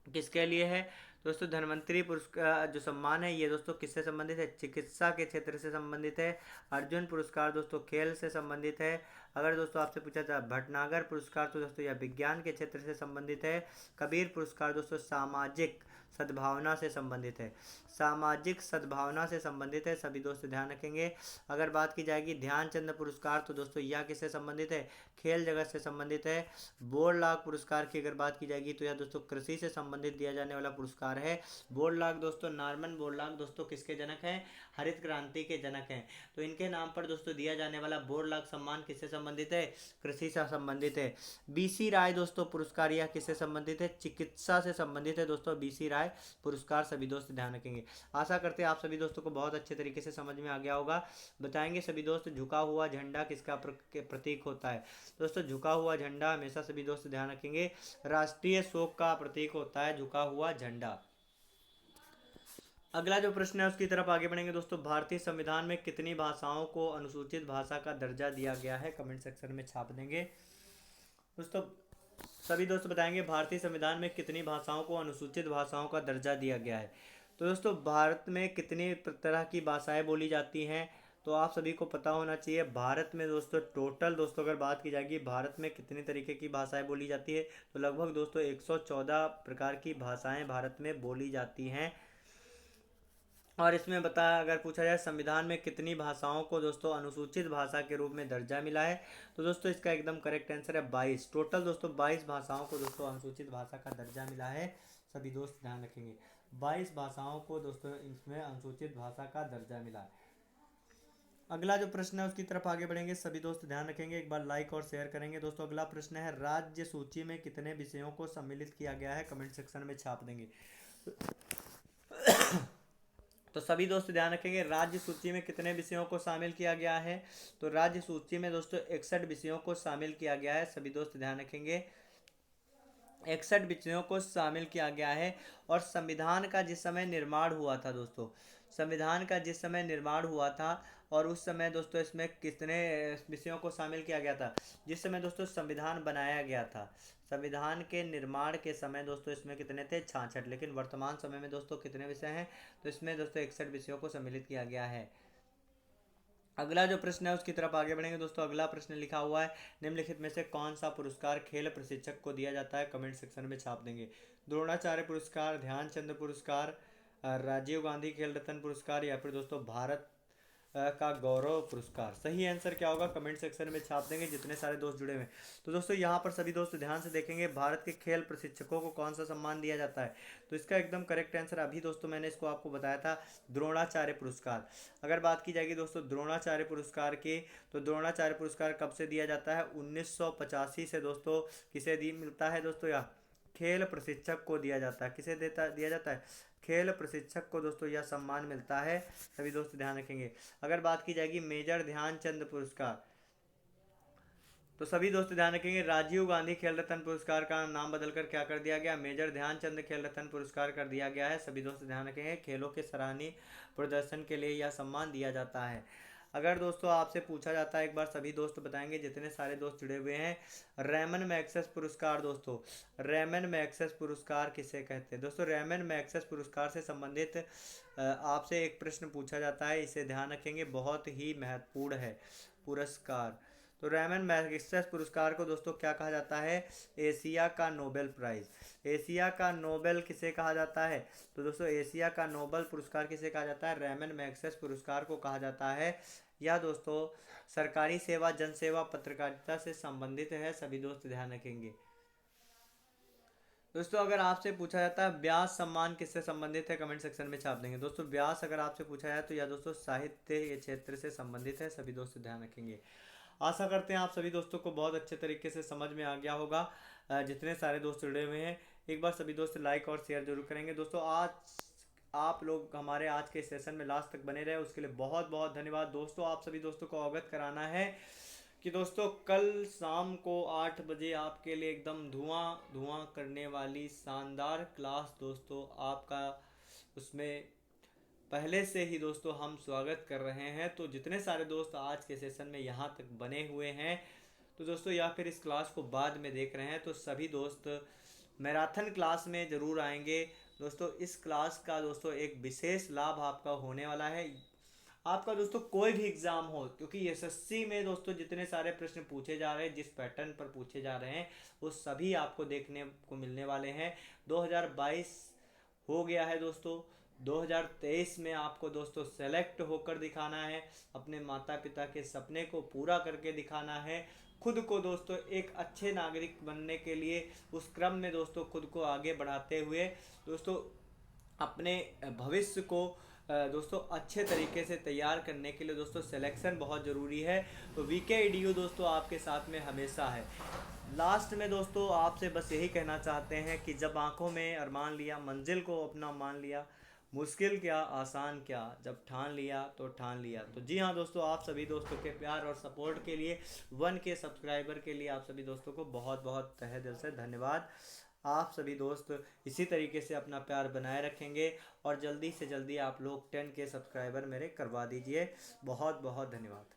किसके लिए है दोस्तों, धन्वंतरी पुरस्कार जो सम्मान है ये दोस्तों किससे संबंधित है, चिकित्सा के क्षेत्र से संबंधित है। अर्जुन पुरस्कार दोस्तों खेल से संबंधित है। अगर दोस्तों आपसे पूछा जाए भटनागर पुरस्कार तो दोस्तों यह विज्ञान के क्षेत्र से संबंधित है। कबीर पुरस्कार दोस्तों सामाजिक सद्भावना से संबंधित है, सामाजिक सद्भावना से संबंधित है, सभी दोस्त ध्यान रखेंगे। अगर बात की जाएगी ध्यानचंद पुरस्कार तो दोस्तों यह किससे संबंधित है, खेल जगत से संबंधित है। बोरलॉग पुरस्कार की अगर बात की जाएगी तो यह दोस्तों कृषि से संबंधित दिया जाने वाला पुरस्कार है। बोरलॉग दोस्तों नॉर्मन बोरलॉग दोस्तों किसके जनक हैं, हरित क्रांति के जनक हैं। तो इनके नाम पर दोस्तों दिया जाने वाला बोरलॉग सम्मान किससे संबंधित है, कृषि से संबंधित है। बीसी राय दोस्तों पुरस्कार यह किससे संबंधित है, चिकित्सा से संबंधित है दोस्तों बीसी राय पुरस्कार, सभी दोस्त ध्यान रखेंगे। आशा करते हैं आप सभी दोस्तों को बहुत अच्छे तरीके से समझ में आ गया होगा। बताएंगे सभी दोस्त झुका हुआ झंडा किसका प्रतीक होता है, दोस्तों झुका हुआ झंडा हमेशा सभी दोस्त ध्यान रखेंगे राष्ट्रीय शोक का प्रतीक होता है झुका हुआ झंडा। अगला जो प्रश्न है उसकी तरफ आगे बढ़ेंगे दोस्तों। भारतीय संविधान में कितनी भाषाओं को अनुसूचित भाषा का दर्जा दिया गया है, कमेंट सेक्शन में छाप देंगे दोस्तों। सभी दोस्त बताएंगे भारतीय संविधान में कितनी भाषाओं को अनुसूचित भाषाओं का दर्जा दिया गया है। तो दोस्तों भारत में कितनी तरह की भाषाएं बोली जाती हैं, तो आप सभी को पता होना चाहिए भारत में दोस्तों टोटल दोस्तों अगर बात की जाएगी भारत में कितनी तरीके की भाषाएं बोली जाती है, तो लगभग दोस्तों 114 प्रकार की भाषाएं भारत में बोली जाती हैं। और इसमें बताया अगर पूछा जाए संविधान में कितनी भाषाओं को दोस्तों अनुसूचित भाषा के रूप में दर्जा मिला है, तो दोस्तों इसका एकदम करेक्ट आंसर है 22। टोटल दोस्तों 22 भाषाओं को दोस्तों अनुसूचित भाषा का दर्जा मिला है। सभी दोस्त ध्यान रखेंगे 22 भाषाओं को दोस्तों इसमें अनुसूचित भाषा का दर्जा मिला है। अगला जो प्रश्न है उसकी तरफ आगे बढ़ेंगे, सभी दोस्त ध्यान रखेंगे, एक बार लाइक और शेयर करेंगे। दोस्तों अगला प्रश्न है राज्य सूची में कितने विषयों को सम्मिलित किया गया है, कमेंट सेक्शन में छाप देंगे। तो सभी दोस्त ध्यान रखेंगे राज्य सूची में कितने विषयों को शामिल किया गया है, तो राज्य सूची में दोस्तों 61 विषयों को शामिल किया गया है। सभी दोस्त ध्यान रखेंगे 61 विषयों को शामिल किया गया है। और संविधान का जिस समय निर्माण हुआ था दोस्तों, संविधान का जिस समय निर्माण हुआ था और उस समय दोस्तों इसमें कितने विषयों को शामिल किया गया था, जिस समय दोस्तों संविधान बनाया गया था, संविधान के निर्माण के समय दोस्तों इसमें कितने थे 66, लेकिन वर्तमान समय में दोस्तों कितने विषय हैं, तो इसमें दोस्तों 61 विषयों को सम्मिलित किया गया है। अगला जो प्रश्न है उसकी तरफ आगे बढ़ेंगे। दोस्तों अगला प्रश्न लिखा हुआ है निम्नलिखित में से कौन सा पुरस्कार खेल प्रशिक्षक को दिया जाता है, कमेंट सेक्शन में छाप देंगे। द्रोणाचार्य पुरस्कार, ध्यानचंद पुरस्कार, राजीव गांधी खेल रत्न पुरस्कार, या फिर दोस्तों भारत का गौरव पुरस्कार। सही आंसर क्या होगा कमेंट सेक्शन में छाप देंगे जितने सारे दोस्त जुड़े हुए हैं। तो दोस्तों यहाँ पर सभी दोस्त ध्यान से देखेंगे भारत के खेल प्रशिक्षकों को कौन सा सम्मान दिया जाता है, तो इसका एकदम करेक्ट आंसर अभी दोस्तों मैंने इसको आपको बताया था द्रोणाचार्य पुरस्कार। अगर बात की जाएगी दोस्तों द्रोणाचार्य पुरस्कार की, तो द्रोणाचार्य पुरस्कार कब से दिया जाता है 1985 से दोस्तों किसे मिलता है दोस्तों, या खेल प्रशिक्षक को दिया जाता है। किसे दिया जाता है, खेल प्रशिक्षक को दोस्तों यह सम्मान मिलता है। सभी दोस्त ध्यान रखेंगे। अगर बात की जाएगी मेजर ध्यानचंद पुरस्कार, तो सभी दोस्त ध्यान रखेंगे राजीव गांधी खेल रत्न पुरस्कार का नाम बदलकर क्या कर दिया गया, मेजर ध्यानचंद खेल रत्न पुरस्कार कर दिया गया है। सभी दोस्त ध्यान रखेंगे खेलों के सराहनीय प्रदर्शन के लिए यह सम्मान दिया जाता है। अगर दोस्तों आपसे पूछा जाता है, एक बार सभी दोस्त बताएंगे जितने सारे दोस्त जुड़े हुए हैं, रेमन मैग्सेस पुरस्कार दोस्तों, रेमन मैग्सेस पुरस्कार किसे कहते हैं दोस्तों, रेमन मैग्सेस पुरस्कार से संबंधित आपसे एक प्रश्न पूछा जाता है, इसे ध्यान रखेंगे बहुत ही महत्वपूर्ण है पुरस्कार। तो रेमन मैग्सेस पुरस्कार को दोस्तों क्या कहा जाता है, एशिया का नोबेल प्राइज। एशिया का नोबेल किसे कहा जाता है, तो दोस्तों एशिया का नोबेल पुरस्कार किसे कहा जाता है, रेमन मैग्सेस पुरस्कार को कहा जाता है। यह दोस्तों सरकारी सेवा, जनसेवा, पत्रकारिता से संबंधित है। सभी दोस्त ध्यान रखेंगे। दोस्तों अगर आपसे पूछा जाता है व्यास सम्मान किससे संबंधित है, कमेंट सेक्शन में छाप देंगे। दोस्तों व्यास अगर आपसे पूछा जाए तो यह दोस्तों साहित्य के क्षेत्र से संबंधित है। सभी दोस्त ध्यान रखेंगे। आशा करते हैं आप सभी दोस्तों को बहुत अच्छे तरीके से समझ में आ गया होगा। जितने सारे दोस्त जुड़े हुए हैं एक बार सभी दोस्त लाइक और शेयर जरूर करेंगे। दोस्तों आज आप लोग हमारे आज के सेशन में लास्ट तक बने रहे, उसके लिए बहुत बहुत धन्यवाद। दोस्तों आप सभी दोस्तों को अवगत कराना है कि दोस्तों कल शाम को 8 बजे आपके लिए एकदम धुआं धुआं करने वाली शानदार क्लास दोस्तों आपका उसमें पहले से ही दोस्तों हम स्वागत कर रहे हैं। तो जितने सारे दोस्त आज के सेशन में यहाँ तक बने हुए हैं तो दोस्तों या फिर इस क्लास को बाद में देख रहे हैं, तो सभी दोस्त मैराथन क्लास में ज़रूर आएंगे। दोस्तों इस क्लास का दोस्तों एक विशेष लाभ आपका होने वाला है। आपका दोस्तों कोई भी एग्ज़ाम हो, क्योंकि एसएससी में दोस्तों जितने सारे प्रश्न पूछे जा रहे हैं, जिस पैटर्न पर पूछे जा रहे हैं, वो सभी आपको देखने को मिलने वाले हैं। 2022 हो गया है दोस्तों, 2023 में आपको दोस्तों सेलेक्ट होकर दिखाना है, अपने माता पिता के सपने को पूरा करके दिखाना है, खुद को दोस्तों एक अच्छे नागरिक बनने के लिए उस क्रम में दोस्तों खुद को आगे बढ़ाते हुए दोस्तों अपने भविष्य को दोस्तों अच्छे तरीके से तैयार करने के लिए दोस्तों सिलेक्शन बहुत ज़रूरी है। तो वीके दोस्तों आपके साथ में हमेशा है। लास्ट में दोस्तों आपसे बस यही कहना चाहते हैं कि जब आंखों में अरमान लिया, मंजिल को अपना मान लिया, मुश्किल क्या आसान क्या, जब ठान लिया तो ठान लिया। तो जी हाँ दोस्तों, आप सभी दोस्तों के प्यार और सपोर्ट के लिए 1K सब्सक्राइबर के लिए आप सभी दोस्तों को बहुत बहुत तहे दिल से धन्यवाद। आप सभी दोस्त इसी तरीके से अपना प्यार बनाए रखेंगे और जल्दी से जल्दी आप लोग 10K सब्सक्राइबर मेरे करवा दीजिए। बहुत बहुत धन्यवाद।